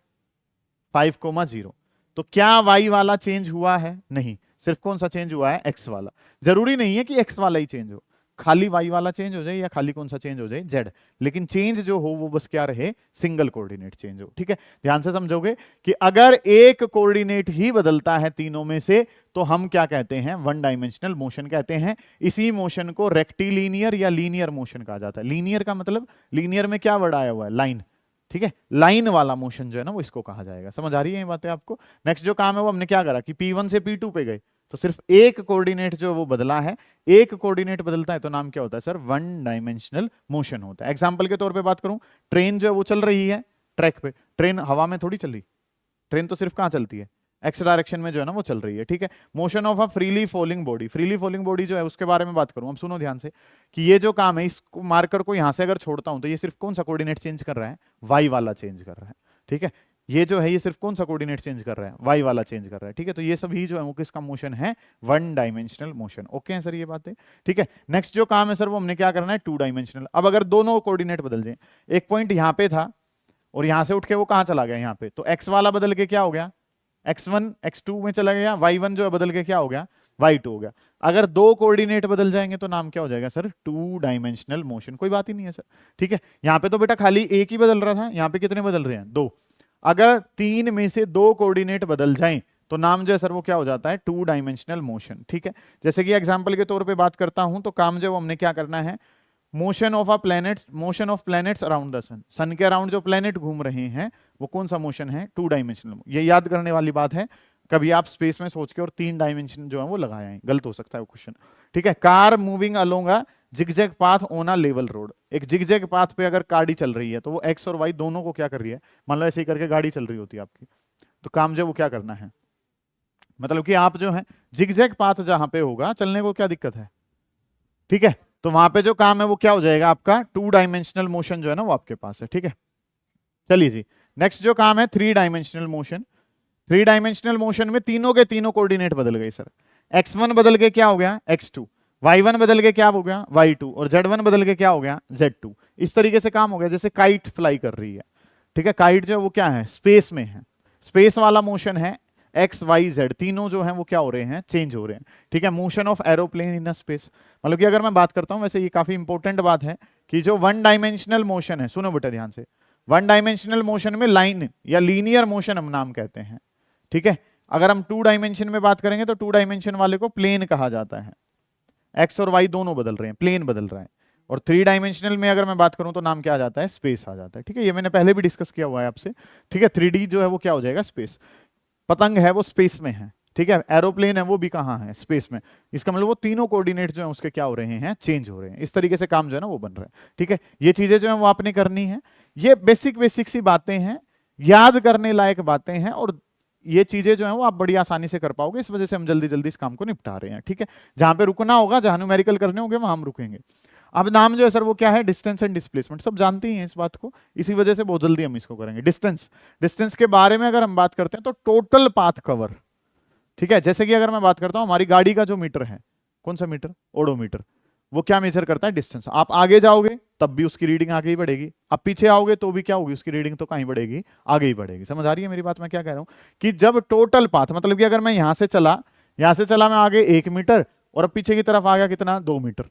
5,0। तो क्या y वाला चेंज हुआ है, नहीं। सिर्फ कौन सा चेंज हुआ है, x वाला। जरूरी नहीं है कि x वाला ही चेंज हो, खाली y वाला चेंज हो जाए या खाली कौन सा चेंज हो जाए, z, लेकिन चेंज जो हो वो बस क्या रहे, सिंगल कोऑर्डिनेट चेंज हो। ठीक है, ध्यान से समझोगे कि अगर एक कोऑर्डिनेट ही बदलता है तीनों में से तो हम क्या कहते हैं, वन डायमेंशनल मोशन कहते हैं। इसी मोशन को रेक्टिलीनियर या लीनियर मोशन कहा जाता है। लीनियर का मतलब, लीनियर में क्या वर्ड आया हुआ है, लाइन। ठीक है, लाइन वाला मोशन जो है ना वो इसको कहा जाएगा। समझ आ रही है ये बातें आपको। नेक्स्ट जो काम है वो हमने क्या करा कि P1 से P2 पे गए, तो सिर्फ एक कोऑर्डिनेट जो वो बदला है, एक कोऑर्डिनेट बदलता है तो नाम क्या होता है सर, वन डायमेंशनल मोशन होता है। एग्जांपल के तौर पे बात करूं, ट्रेन जो है वो चल रही है ट्रैक पे, ट्रेन हवा में थोड़ी चल रही, ट्रेन तो सिर्फ कहां चलती है, एक्स डायरेक्शन में जो है ना वो चल रही है। ठीक है, motion of a freely falling body, freely falling body जो है उसके बारे में बात करूं, अब सुनो ध्यान से कि ये जो काम है, इस मार्कर को यहां से अगर छोड़ता हूं तो ये सिर्फ कौन सा कोऑर्डिनेट चेंज कर रहा है, वाई वाला चेंज कर रहा है। ठीक है, ये जो है ये सिर्फ कौन सा कोऑर्डिनेट चेंज कर रहा है, वाई वाला चेंज कर रहा है। ठीक है, तो ये सभी जो है वो किसका मोशन है, वन डायमेंशनल मोशन। ओके है सर ये बातें। ठीक है, नेक्स्ट जो काम है सर वो हमने क्या करना है, टू डायमेंशनल। अब अगर दोनों कोऑर्डिनेट बदल जाए, एक पॉइंट यहां पे था और यहां से उठ के वो कहां चला गया, यहाँ पे, तो एक्स वाला बदल के क्या हो गया, x1 x2 में चला गया, y1 जो है बदल के क्या हो गया, y2 हो गया। अगर दो कोऑर्डिनेट बदल जाएंगे तो नाम क्या हो जाएगा सर, टू डायमेंशनल मोशन। कोई बात ही नहीं है सर। ठीक है, यहां पे तो बेटा खाली एक ही बदल रहा था, यहां पे कितने बदल रहे हैं, दो। अगर तीन में से दो कोऑर्डिनेट बदल जाएं तो नाम जो है सर वो क्या हो जाता है, टू डायमेंशनल मोशन। ठीक है, जैसे कि एग्जांपल के तौर पे बात करता हूं तो काम जो हमने क्या करना है, motion of a planets, motion of planets around the sun, sun के अराउंड जो प्लैनेट घूम रहे हैं वो कौन सा मोशन है, टू डायमेंशनल। ये याद करने वाली बात है, कभी आप स्पेस में सोच के और तीन डायमेंशन जो है वो लगाए हैं, गलत हो सकता है वो क्वेश्चन। ठीक है, car moving along a zigzag path on a level road, एक जिगजैग पाथ पे अगर गाड़ी चल रही है तो वो एक्स और वाई दोनों को क्या कर रही है, मान लो ऐसे ही करके गाड़ी चल रही होती है आपकी, तो काम जो वो क्या करना है, मतलब कि आप जो है जिगजैग पाथ जहां पे होगा चलने को क्या दिक्कत है। ठीक है, तो वहां पे जो काम है वो क्या हो जाएगा आपका, टू डायमेंशनल मोशन जो है ना वो आपके पास है। ठीक है, चलिए जी, नेक्स्ट जो काम है three dimensional motion. Three dimensional motion में तीनों के तीनों कोऑर्डिनेट बदल गए सर, x1 बदल के क्या हो गया, x2, y1 बदल के क्या हो गया, y2, और z1 बदल के क्या हो गया, z2। इस तरीके से काम हो गया जैसे काइट फ्लाई कर रही है। ठीक है, काइट जो है वो क्या है, स्पेस में है, स्पेस वाला मोशन है, एक्स वाई जेड तीनों जो हैं वो क्या हो रहे हैं, चेंज हो रहे हैं। ठीक है, motion of aeroplane in space, मतलब कि अगर मैं बात करता हूं, वैसे ये काफी इंपॉर्टेंट बात है कि जो वन डायमेंशनल मोशन है, सुनो बेटा ध्यान से, वन डायमेंशनल मोशन में लाइन या लीनियर मोशन हम नाम कहते हैं। ठीक है, अगर हम टू डायमेंशन में बात करेंगे तो टू डायमेंशन वाले को प्लेन कहा जाता है, एक्स और वाई दोनों बदल रहे हैं, प्लेन बदल रहा है। और थ्री डायमेंशनल में अगर मैं बात करूं तो नाम क्या आ जाता है, स्पेस आ जाता है। ठीक है, ये मैंने पहले भी डिस्कस किया हुआ है आपसे। ठीक है, 3D जो है वो क्या हो जाएगा, स्पेस। पतंग है वो स्पेस में है। ठीक है, एरोप्लेन है वो भी कहाँ है, स्पेस में। इसका मतलब वो तीनों कोऑर्डिनेट जो है उसके क्या हो रहे हैं, चेंज हो रहे हैं। इस तरीके से काम जो है ना वो बन रहा है। ठीक है, ये चीजें जो है वो आपने करनी है। ये बेसिक सी बातें हैं, याद करने लायक बातें हैं, और ये चीजें जो है वो आप बड़ी आसानी से कर पाओगे। इस वजह से हम जल्दी जल्दी इस काम को निपटा रहे हैं। ठीक है, जहां पे रुकना होगा, जहां न्यूमेरिकल करने होंगे वहां हम रुकेंगे। अब नाम जो है सर वो क्या है, डिस्टेंस एंड डिस्प्लेसमेंट, सब जानते ही हैं इस बात को, इसी वजह से बहुत जल्दी हम इसको करेंगे। डिस्टेंस, डिस्टेंस के बारे में अगर हम बात करते हैं तो टोटल पाथ कवर। ठीक है, जैसे कि अगर मैं बात करता हूं हमारी गाड़ी का जो मीटर है, कौन सा मीटर, ओडोमीटर, वो क्या मेजर करता है, डिस्टेंस। आप आगे जाओगे तब भी उसकी रीडिंग आगे ही बढ़ेगी, आप पीछे आओगे तो भी क्या होगी, उसकी रीडिंग तो कहीं बढ़ेगी, आगे ही बढ़ेगी। समझ आ रही है मेरी बात, मैं क्या कह रहा हूं कि जब टोटल पाथ, मतलब कि अगर मैं यहां से चला मैं आगे 1 मीटर और अब पीछे की तरफ आ गया कितना, 2 मीटर,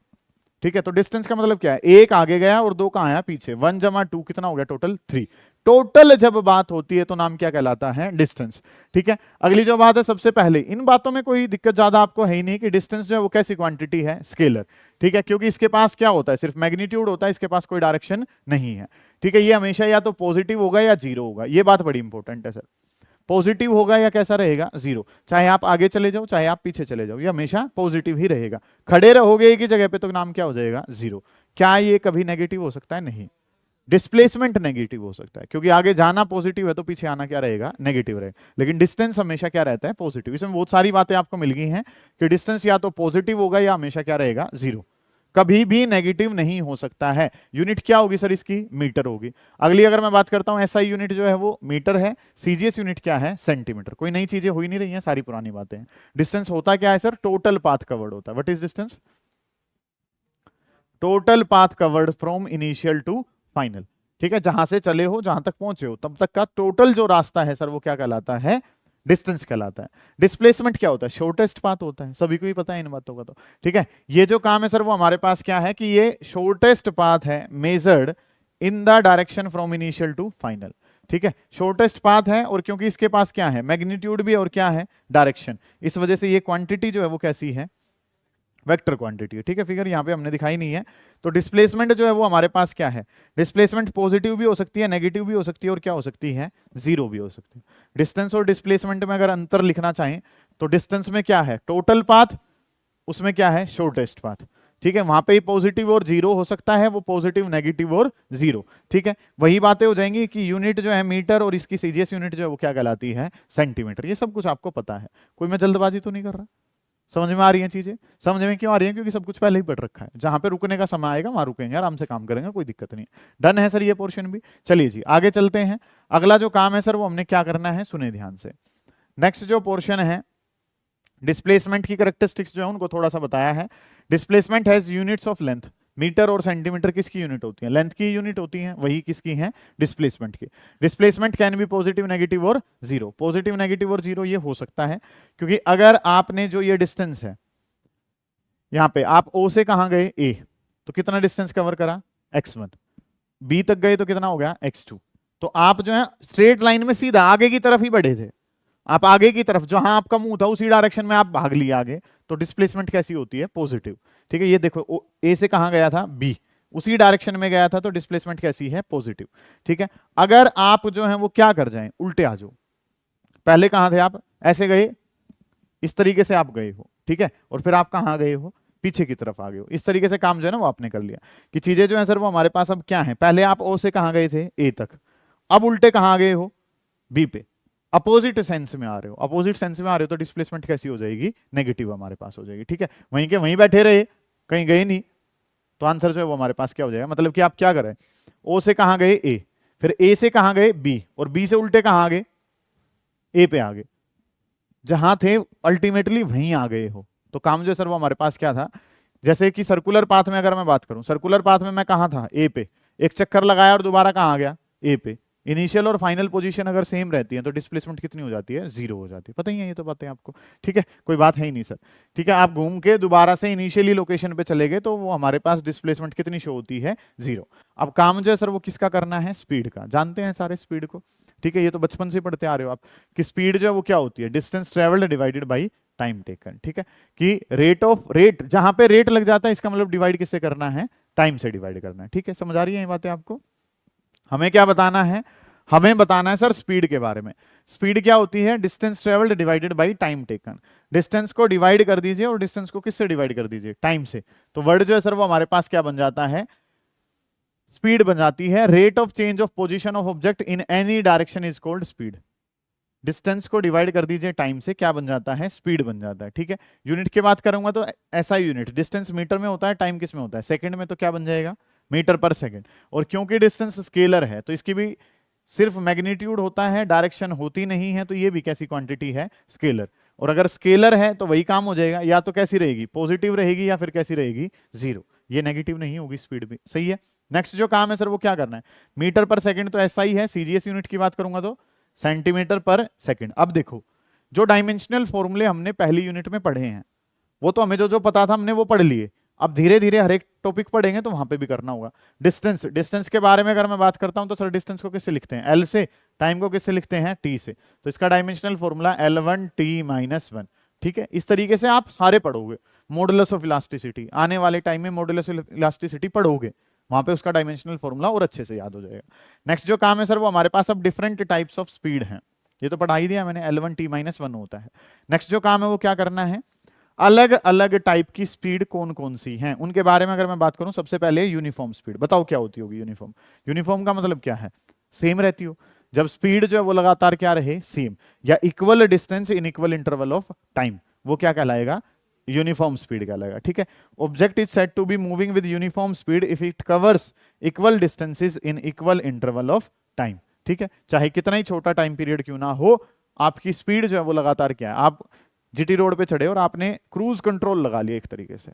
ठीक है, तो डिस्टेंस का मतलब क्या है, एक आगे गया और दो कहाँ आया पीछे, 1 जमा 2 कितना हो गया टोटल 3। टोटल जब बात होती है तो नाम क्या कहलाता है, डिस्टेंस। ठीक है, अगली जो बात है सबसे पहले, इन बातों में कोई दिक्कत ज्यादा आपको है ही नहीं कि डिस्टेंस जो है वो कैसी क्वांटिटी है, स्केलर। ठीक है, क्योंकि इसके पास क्या होता है, सिर्फ मैग्नीट्यूड होता है, इसके पास कोई डायरेक्शन नहीं है। ठीक है, ये हमेशा या तो पॉजिटिव होगा या जीरो होगा, ये बात बड़ी इंपॉर्टेंट है सर। पॉजिटिव होगा या कैसा रहेगा, जीरो, चाहे आप आगे चले जाओ चाहे आप पीछे चले जाओ, ये हमेशा पॉजिटिव ही रहेगा। खड़े रहोगे एक ही जगह पे तो नाम क्या हो जाएगा, जीरो। क्या ये कभी नेगेटिव हो सकता है, नहीं। डिस्प्लेसमेंट नेगेटिव हो सकता है, क्योंकि आगे जाना पॉजिटिव है तो पीछे आना क्या रहेगा, नेगेटिव रहेगा। लेकिन डिस्टेंस हमेशा क्या रहता है, पॉजिटिव। इसमें बहुत सारी बातें आपको मिल गई हैं कि डिस्टेंस या तो पॉजिटिव होगा या हमेशा क्या रहेगा, जीरो, कभी भी नेगेटिव नहीं हो सकता है। यूनिट क्या होगी सर इसकी, मीटर होगी। अगली अगर मैं बात करता हूं, एसआई यूनिट जो है वो मीटर है, सीजीएस यूनिट क्या है, सेंटीमीटर। कोई नई चीजें हो ही नहीं रही हैं, सारी पुरानी बातें हैं। डिस्टेंस होता क्या है सर, टोटल पाथ कवर्ड होता है। What is distance, total path covered from initial to final. ठीक है, जहां से चले हो, जहां तक पहुंचे हो, तब तक का टोटल जो रास्ता है सर वो क्या कहलाता है, डिस्टेंस कहलाता है। डिस्प्लेसमेंट क्या होता है, शॉर्टेस्ट पाथ होता है, सभी को ही पता है इन बातों का। तो ठीक है, ये जो काम है सर वो हमारे पास क्या है कि ये शॉर्टेस्ट पाथ है measured in the direction from initial to final. ठीक है, शॉर्टेस्ट पाथ है, और क्योंकि इसके पास क्या है, मैग्नीट्यूड भी और क्या है, डायरेक्शन, इस वजह से ये क्वांटिटी जो है वो कैसी है, वेक्टर क्वांटिटी है। ठीक है, फिगर यहाँ पे हमने दिखाई नहीं है। तो डिस्प्लेसमेंट जो है वो हमारे पास क्या है, डिस्प्लेसमेंट पॉजिटिव भी हो सकती है, नेगेटिव भी हो सकती है, और क्या हो सकती है, जीरो भी हो सकती है। डिस्टेंस और डिस्प्लेसमेंट में अगर अंतर लिखना चाहें तो डिस्टेंस में क्या है, टोटल पाथ, उसमें क्या है, शॉर्टेस्ट पाथ। ठीक है, वहां पे ही पॉजिटिव और जीरो हो सकता है, वो पॉजिटिव, नेगेटिव और जीरो। ठीक है, वही बातें हो जाएंगी कि यूनिट जो है मीटर और इसकी सीजीएस यूनिट जो है वो क्या कहलाती है, सेंटीमीटर। ये सब कुछ आपको पता है, कोई मैं जल्दबाजी तो नहीं कर रहा। समझ में आ रही हैं चीजें, समझ में क्यों आ रही हैं, क्योंकि सब कुछ पहले ही पढ़ रखा है। जहां पे रुकने का समय आएगा वहां रुकेंगे, आराम से काम करेंगे, कोई दिक्कत नहीं। डन है सर ये पोर्शन भी। चलिए जी आगे चलते हैं। अगला जो काम है सर वो हमने क्या करना है, सुने ध्यान से। नेक्स्ट जो पोर्शन है, डिस्प्लेसमेंट की कैरेक्टरिस्टिक्स जो है उनको थोड़ा सा बताया है। Displacement has units of length. Metre और सेंटीमीटर किसकी यूनिट होती है, लेंथ की यूनिट होती है, वही किसकी है, डिस्प्लेसमेंट की। Displacement can be positive, negative और जीरो। पॉजिटिव, नेगेटिव और जीरो ये हो सकता है, क्योंकि अगर आपने जो ये डिस्टेंस है, यहां पे आप ओ से कहां गए, ए, तो कितना डिस्टेंस कवर करा, x1। बी तक गए तो कितना हो गया, x2। तो आप जो है स्ट्रेट लाइन में सीधा आगे की तरफ ही बढ़े थे, आप आगे की तरफ, जहां आपका मुंह था उसी डायरेक्शन में आप भाग लिए आगे, तो डिस्प्लेसमेंट कैसी होती है, पॉजिटिव। ठीक है, ये देखो ए से कहां गया था, बी, उसी डायरेक्शन में गया था, तो डिस्प्लेसमेंट कैसी है, पॉजिटिव। ठीक है, अगर आप जो है वो क्या कर जाएं, उल्टे आ जाओ, पहले कहां थे आप, ऐसे गए, इस तरीके से आप गए हो, ठीक है, और फिर आप कहां गए हो, पीछे की तरफ आ गए हो। इस तरीके से काम जो है ना वो आपने कर लिया, कि चीजें जो है सर वो हमारे पास अब क्या है, पहले आप ओ से कहां गए थे, ए तक, अब उल्टे कहां गए हो, बी पे, अपोजिट सेंस में आ रहे हो। अपोजिट सेंस में आ रहे हो तो डिस्प्लेसमेंट कैसी हो जाएगी, नेगेटिव हमारे पास हो जाएगी। ठीक है, वहीं के वहीं बैठे रहे, कहीं गए नहीं, तो आंसर जो है वो हमारे पास क्या हो जाएगा, मतलब कि आप क्या करें, ओ से कहां गए, ए, फिर ए से कहां गए, बी, और बी से उल्टे कहां आ गए, ए पे आ गए, जहां थे अल्टीमेटली वहीं आ गए हो। तो काम जो सर वो हमारे पास क्या था, जैसे कि सर्कुलर पाथ में अगर मैं बात करूं, सर्कुलर पाथ में मैं कहां था, ए पे, एक चक्कर लगाया और दोबारा कहां आ गया, ए पे। इनिशियल और फाइनल पोजीशन अगर सेम रहती है तो डिस्प्लेसमेंट कितनी हो जाती है, जीरो हो जाती है। पता ही है ये तो बातें आपको, ठीक है, कोई बात है ही नहीं सर। ठीक है, आप घूम के दोबारा से इनिशियली लोकेशन पे चले गए तो वो हमारे पास डिस्प्लेसमेंट कितनी शो होती है, जीरो। अब काम जो है सर वो किसका करना है, स्पीड का। जानते हैं सारे स्पीड को, ठीक है, ये तो बचपन से पढ़ते आ रहे हो आप कि स्पीड जो है वो क्या होती है, distance travelled divided by time taken. ठीक है, कि रेट जहां पे रेट लग जाता है इसका मतलब डिवाइड किससे करना है, टाइम से डिवाइड करना है। ठीक है, समझ आ रही है ये बातें आपको। हमें क्या बताना है, हमें बताना है सर स्पीड के बारे में। स्पीड क्या होती है, distance travelled divided by time taken. Distance को डिवाइड कर दीजिए और डिस्टेंस को किससे डिवाइड कर दीजिए, टाइम से। तो वर्ड जो है सर वो हमारे पास क्या बन जाता है, स्पीड बन जाती है। Rate of change of position of object in any direction is called speed. Distance को डिवाइड कर दीजिए टाइम से, क्या बन जाता है, स्पीड बन जाता है। ठीक है, यूनिट की बात करूंगा तो ऐसा यूनिट, डिस्टेंस मीटर में होता है, टाइम किस में होता है, सेकंड में, तो क्या बन जाएगा, मीटर पर सेकंड। और क्योंकि डिस्टेंस स्केलर है तो इसकी भी सिर्फ मैग्नीट्यूड होता है, डायरेक्शन होती नहीं है, तो ये भी कैसी क्वांटिटी है, स्केलर। और अगर स्केलर है तो वही काम हो जाएगा, या तो कैसी रहेगी, पॉजिटिव रहेगी, या फिर कैसी रहेगी, जीरो। ये नेगेटिव नहीं होगी स्पीड भी, सही है। नेक्स्ट जो काम है सर वो क्या करना है, मीटर पर सेकंड तो ऐसा ही है, सीजीएस यूनिट की बात करूंगा तो सेंटीमीटर पर सेकंड। अब देखो, जो डायमेंशनल फॉर्मूले हमने पहली यूनिट में पढ़े हैं वो तो हमें जो जो पता था हमने वो पढ़ लिए। अब धीरे धीरे हर एक टॉपिक पढ़ेंगे तो वहां पे भी करना होगा। डिस्टेंस, डिस्टेंस के बारे में अगर मैं बात करता हूं तो सर डिस्टेंस को किससे लिखते हैं? एल से। टाइम को किससे लिखते हैं? टी से। तो इसका डायमेंशनल फॉर्मूला L1T-1। ठीक है, इस तरीके से आप सारे पढ़ोगे। मॉडुलस ऑफ इलास्टिसिटी, आने वाले टाइम में मॉडुलस ऑफ इलास्टिसिटी पढ़ोगे, वहां पे उसका डायमेंशनल फॉर्मूला और अच्छे से याद हो जाएगा। नेक्स्ट जो काम है सर वो हमारे पास अब डिफरेंट टाइप्स ऑफ स्पीड है, ये तो पढ़ा ही दिया मैंने, L1T-1 होता है। नेक्स्ट जो काम है वो क्या करना है? अलग अलग टाइप की स्पीड कौन कौन सी हैं उनके बारे में अगर मैं बात करूं, सबसे पहले यूनिफॉर्म स्पीड। बताओ क्या होती होगी यूनिफॉर्म? यूनिफॉर्म का मतलब क्या है? सेम रहती हो। जब स्पीड जो है वो लगातार क्या रहे? सेम, या equal distance in equal interval of time, वो क्या कहलाएगा? यूनिफॉर्म स्पीड कहलाएगा। ठीक है, object is said to be moving with uniform speed if it covers equal distances in equal interval of time. ठीक है, चाहे कितना ही छोटा टाइम पीरियड क्यों ना हो, आपकी स्पीड जो है वो लगातार क्या है? आप जीटी रोड पे चढ़े और आपने क्रूज कंट्रोल लगा लिया एक तरीके से,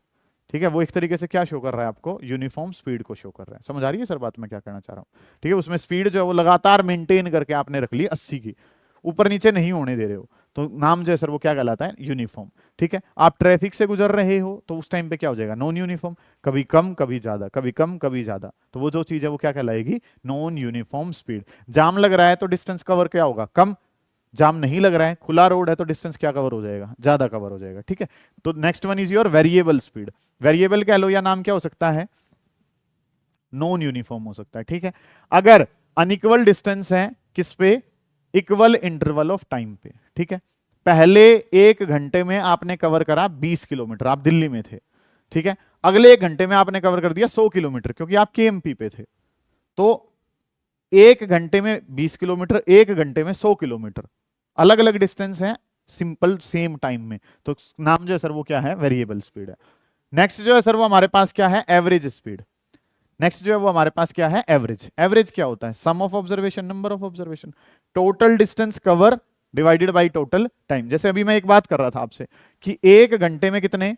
ठीक है, वो एक तरीके से क्या शो कर रहा है आपको? यूनिफॉर्म स्पीड को शो कर रहा है। समझ आ रही है सर बात मैं क्या कहना चाह रहा हूँ? ठीक है, उसमें स्पीड जो है वो लगातार मेंटेन करके आपने रख ली 80 की, ऊपर नीचे नहीं होने दे रहे हो, तो नाम जो है सर वो क्या कहलाता है? यूनिफॉर्म। ठीक है, आप ट्रैफिक से गुजर रहे हो तो उस टाइम पे क्या हो जाएगा? नॉन यूनिफॉर्म, कभी कम कभी ज्यादा, कभी कम कभी ज्यादा, तो वो जो चीज है वो क्या कहलाएगी? Non uniform speed. जाम लग रहा है तो डिस्टेंस कवर क्या होगा? कम। जाम नहीं लग रहा है, खुला रोड है, तो डिस्टेंस क्या कवर हो जाएगा? ज्यादा कवर हो जाएगा। ठीक है, तो next one is your variable speed. Variable कह लो या नाम क्या हो सकता है? नॉन यूनिफॉर्म हो सकता है। ठीक है, अगर अनइक्वल डिस्टेंस है किस पे? इक्वल इंटरवल ऑफ टाइम पे। ठीक है, पहले 1 घंटे में आपने कवर करा 20 किलोमीटर, आप दिल्ली में थे। ठीक है, अगले 1 घंटे में आपने कवर कर दिया 100 किलोमीटर क्योंकि आप केएमपी पे थे। तो 1 घंटे में 20 किलोमीटर, 1 घंटे में 100 किलोमीटर, अलग अलग डिस्टेंस है, सिंपल सेम टाइम में, तो नाम जो है सर वो क्या है? वेरिएबल स्पीड है। नेक्स्ट जो है सर वो हमारे पास क्या है? Average speed. नेक्स्ट जो है वो हमारे पास क्या है? एवरेज। एवरेज क्या होता है? Sum of observation, number of observation, total distance cover divided by total time. जैसे अभी मैं एक बात कर रहा था आपसे कि 1 घंटे में कितने?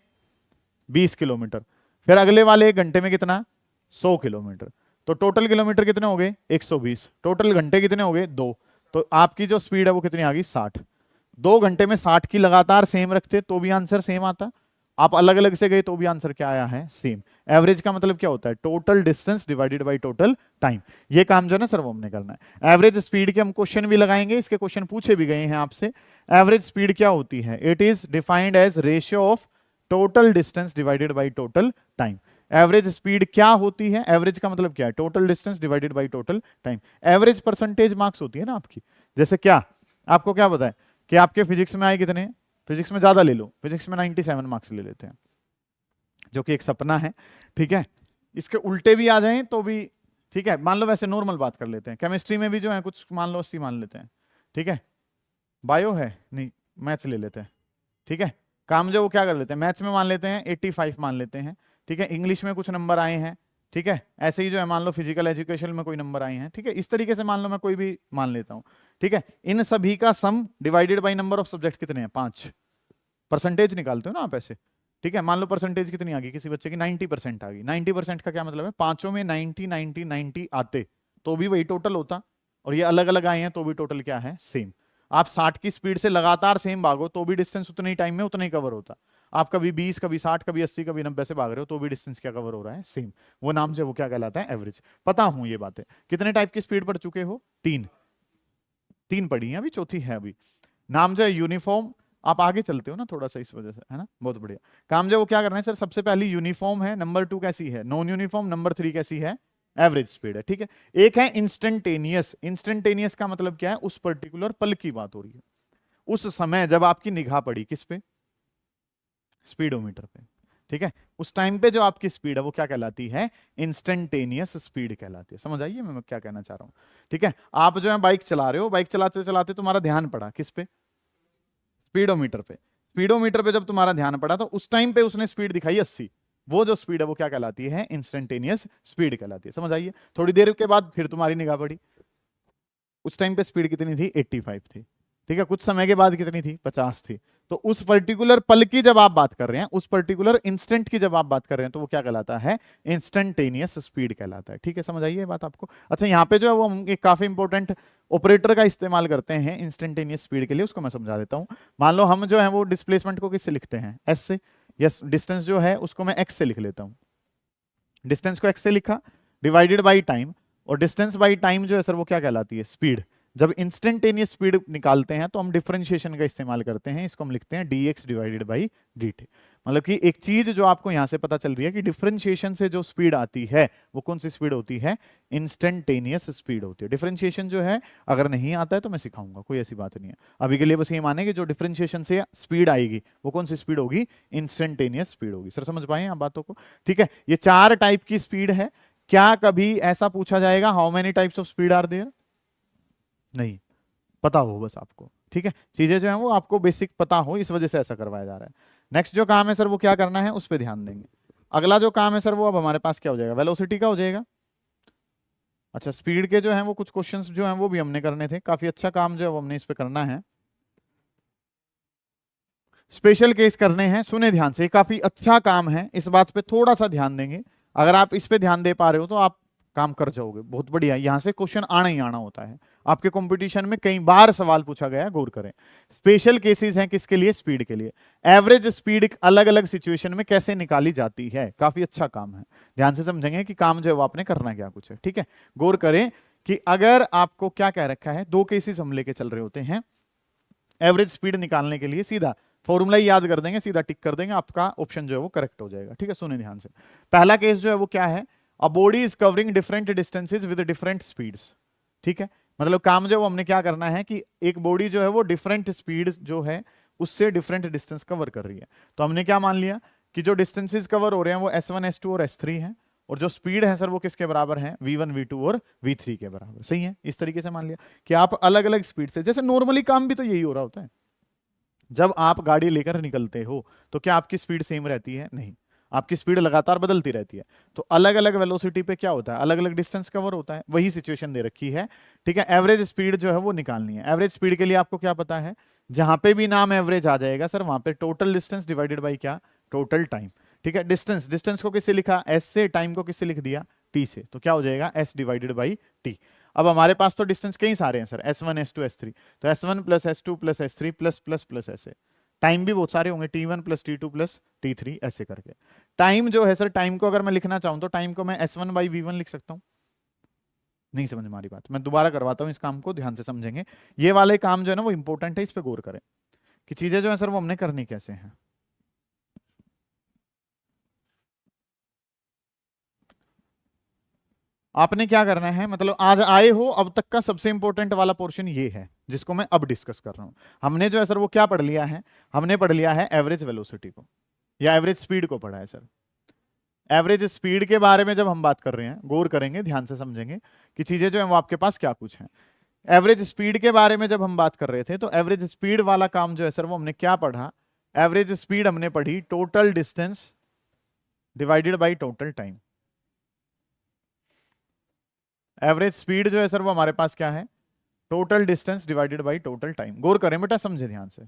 20 किलोमीटर, फिर अगले वाले 1 घंटे में कितना? 100 किलोमीटर, तो टोटल किलोमीटर कितने हो गए? 120। टोटल घंटे कितने हो गए? 2। तो आपकी जो स्पीड है वो कितनी आ गई? 60। 2 घंटे में 60 की लगातार सेम रखते तो भी आंसर सेम आता, आप अलग अलग से गए तो भी आंसर क्या आया है? सेम। एवरेज का मतलब क्या होता है? Total distance divided by total time. ये काम जो है ना सर वो हमने करना है। एवरेज स्पीड के हम क्वेश्चन भी लगाएंगे, इसके क्वेश्चन पूछे भी गए हैं आपसे। एवरेज स्पीड क्या होती है? It is defined as ratio of total distance divided by total time. Average speed क्या होती है? एवरेज का मतलब क्या है? Total distance divided by total time. Average percentage marks होती है ना आपकी, जैसे क्या आपको क्या पता है कि आपके फिजिक्स में आए कितने? फिजिक्स में ज्यादा ले लो, फिजिक्स में 97 मार्क्स ले लेते हैं, जो कि एक सपना है। ठीक है, इसके उल्टे भी आ जाएं तो भी ठीक है, मान लो वैसे नॉर्मल बात कर लेते हैं। केमिस्ट्री में भी जो है कुछ मान लो 80 मान लेते हैं। ठीक है, बायो है नहीं, मैथ्स ले लेते हैं। ठीक है, काम जो वो क्या कर लेते हैं? मैथ्स में मान लेते हैं 85 मान लेते हैं। ठीक है, इंग्लिश में कुछ नंबर आए हैं। ठीक है, ऐसे ही जो है मान लो फिजिकल एजुकेशन में कोई नंबर आए हैं। ठीक है, इस तरीके से मान लो मैं कोई भी मान लेता हूं। ठीक है, इन सभी का सम divided by number of subject कितने हैं? 5। परसेंटेज निकालते हो ना आप ऐसे। ठीक है, मान लो परसेंटेज कितनी आ गई किसी बच्चे की? 90% आ गई। 90% का क्या मतलब है? पांचों में 90 90 90 आते तो भी वही टोटल होता, और ये अलग अलग आए हैं तो भी टोटल क्या है? सेम। आप 60 की स्पीड से लगातार सेम भागो तो भी डिस्टेंस उतने ही टाइम में उतना ही कवर होता। आप कभी 20, कभी 60, कभी 80, कभी 90 से भाग रहे हो तो भी डिस्टेंस क्या कवर हो रहा है? सेम। वो नाम जो है वो क्या कहलाता है? एवरेज। पता हूं ये बातें। कितने टाइप की स्पीड पढ़ चुके हो? 3 पढ़ी है, अभी चौथी है अभी। नाम जो है यूनिफॉर्म, आप आगे चलते हो ना थोड़ा सा इस वजह से, है ना? बहुत बढ़िया। काम जो वो क्या करना है सर? सबसे पहली यूनिफॉर्म है, नंबर 2 कैसी है? नॉन यूनिफॉर्म, नंबर 3 कैसी है? एवरेज स्पीड है। ठीक है, एक है इंस्टेंटेनियस। इंस्टेंटेनियस का मतलब क्या है? उस पर्टिकुलर पल की बात हो रही है, उस समय जब आपकी निगाह पड़ी किस पे? स्पीडोमीटर पे। ठीक है, उस टाइम पे जो आपकी स्पीड है वो क्या कहलाती है? इंस्टेंटेनियस स्पीड कहलाती है। समझ आइए मैं क्या कहना चाह रहा हूं? ठीक है, आप जो है बाइक चला रहे हो, बाइक चलाते चलाते तुम्हारा ध्यान पड़ा किस पे? स्पीडोमीटर पे। स्पीडोमीटर पे जब तुम्हारा ध्यान पड़ा तो उस टाइम पे उसने स्पीड दिखाई 80। वो जो स्पीड है वो क्या कहलाती है? इंस्टेंटेनियस स्पीड कहलाती है। समझ आइए? थोड़ी देर के बाद फिर तुम्हारी निगाह पड़ी, उस टाइम पे स्पीड कितनी थी? 85 थी। ठीक है, कुछ समय के बाद कितनी थी? 50 थी। तो उस पर्टिकुलर पल की जब आप बात कर रहे हैं, उस पर्टिकुलर इंस्टेंट की जब आप बात कर रहे हैं, तो वो क्या कहलाता है? इंस्टेंटेनियस स्पीड कहलाता है। ठीक है, समझ आइए बात आपको? अच्छा, यहाँ पे जो है वो हम एक काफी इंपॉर्टेंट ऑपरेटर का इस्तेमाल करते हैं इंस्टेंटेनियस स्पीड के लिए, उसको मैं समझा देता हूं। मान लो हम जो है वो डिस्प्लेसमेंट को किससे लिखते हैं? एस से। यस, डिस्टेंस जो है उसको मैं x से लिख लेता हूं, डिस्टेंस को x से लिखा, डिवाइडेड बाई टाइम, और डिस्टेंस बाई टाइम जो है सर वो क्या कहलाती है, स्पीड। जब इंस्टेंटेनियस स्पीड निकालते हैं तो हम डिफरेंशिएशन का इस्तेमाल करते हैं, इसको हम लिखते हैं dx डिवाइडेड बाई dt। मतलब कि एक चीज जो आपको यहां से पता चल रही है कि डिफरेंशिएशन से जो स्पीड आती है वो कौन सी स्पीड होती है, इंस्टेंटेनियस स्पीड होती है। डिफरेंशिएशन जो है अगर नहीं आता है तो मैं सिखाऊंगा, कोई ऐसी बात नहीं है। अभी के लिए बस ये माने कि जो डिफरेंशिएशन से स्पीड आएगी वो कौन सी स्पीड होगी, इंस्टेंटेनियस स्पीड होगी। सर समझ पाए आप बातों को? ठीक है, ये 4 टाइप की स्पीड है। क्या कभी ऐसा पूछा जाएगा how many types of speed are there? नहीं, पता हो बस आपको। ठीक है, चीजें जो है वो आपको बेसिक पता हो, इस वजह से ऐसा करवाया जा रहा है। नेक्स्ट जो काम है सर वो क्या करना है, उस पर ध्यान देंगे। अगला जो काम है सर वो अब हमारे पास क्या हो जाएगा, वेलोसिटी का हो जाएगा। अच्छा, स्पीड के जो है वो कुछ क्वेश्चंस जो हैं वो भी हमने करने थे, काफी अच्छा काम जो है वो हमने इस पे करना है। स्पेशल केस करने हैं, सुने ध्यान से, काफी अच्छा काम है, इस बात पे थोड़ा सा ध्यान देंगे। अगर आप इस पे ध्यान दे पा रहे हो तो आप काम कर जाओगे, बहुत बढ़िया। यहां से क्वेश्चन आना ही आना होता है, आपके कंपटीशन में कई बार सवाल पूछा गया है, गौर करें। स्पेशल केसेस हैं किसके लिए, स्पीड के लिए। एवरेज स्पीड अलग अलग सिचुएशन में कैसे निकाली जाती है, काफी अच्छा काम है। ध्यान से समझेंगे कि काम जो है वो आपने करना क्या कुछ है। ठीक है, गौर करें कि अगर आपको क्या कह रखा है, 2 केसेस हम लेके चल रहे होते हैं। एवरेज स्पीड निकालने के लिए सीधा फॉर्मूला ही याद कर देंगे, सीधा टिक कर देंगे, आपका ऑप्शन जो है वो करेक्ट हो जाएगा। ठीक है, सुने ध्यान से। पहला केस जो है वो क्या है, a body is covering different distances with different speeds. ठीक है, मतलब काम जो है वो हमने क्या करना है कि एक बॉडी जो है वो डिफरेंट स्पीड जो है उससे डिफरेंट डिस्टेंस कवर कर रही है। तो हमने क्या मान लिया कि जो डिस्टेंसेस कवर हो रहे हैं वो S1 S2 और S3 हैं, और जो स्पीड है सर वो किसके बराबर है, V1 V2 और V3 के बराबर। सही है, इस तरीके से मान लिया कि आप अलग अलग स्पीड से, जैसे नॉर्मली काम भी तो यही हो रहा होता है। जब आप गाड़ी लेकर निकलते हो तो क्या आपकी स्पीड सेम रहती है? नहीं, आपकी स्पीड लगातार बदलती रहती है। तो अलग अलग वेलोसिटी पे क्या होता है, अलग अलग डिस्टेंस कवर होता है। वही सिचुएशन दे रखी है। ठीक है, एवरेज स्पीड जो है वो निकालनी है। एवरेज स्पीड के लिए आपको क्या पता है, जहां पे भी नाम एवरेज आ जाएगा सर वहां पे टोटल डिस्टेंस डिवाइडेड बाई क्या, टोटल टाइम। ठीक है, डिस्टेंस, डिस्टेंस को किससे लिखा, S से, टाइम को किससे लिख दिया, T से। तो क्या हो जाएगा, S डिवाइडेड बाई T। अब हमारे पास तो डिस्टेंस कई सारे हैं सर, S1 S2 S3, तो S1 plus S2 plus S3 plus plus plus ऐसे। टाइम भी बहुत सारे होंगे, T1 plus T2 plus T3 ऐसे करके। टाइम जो है सर, टाइम को अगर मैं लिखना चाहूं तो टाइम को मैं S1 बाई V1 लिख सकता हूं। नहीं समझ में आ रही बात, मैं दोबारा करवाता हूं, इस काम को ध्यान से समझेंगे। ये वाले काम जो है ना वो इंपॉर्टेंट है, इस पे गौर करें कि चीजें जो है सर वो हमने करनी कैसे हैं। आपने क्या करना है, मतलब आज आए हो अब तक का सबसे इंपॉर्टेंट वाला पोर्शन ये है जिसको मैं अब डिस्कस कर रहा हूं। हमने जो है सर वो क्या पढ़ लिया है, हमने पढ़ लिया है एवरेज वेलोसिटी को या एवरेज स्पीड को पढ़ा है सर। एवरेज स्पीड के बारे में जब हम बात कर रहे हैं, गौर करेंगे, ध्यान से समझेंगे कि चीजें जो है वो आपके पास क्या कुछ है। एवरेज स्पीड के बारे में जब हम बात कर रहे थे तो एवरेज स्पीड वाला काम जो है सर वो हमने क्या पढ़ा, एवरेज स्पीड हमने पढ़ी total distance divided by total time. Average speed जो है सर वो हमारे पास क्या है, total distance divided by total time. गौर करें बेटा, समझे ध्यान से,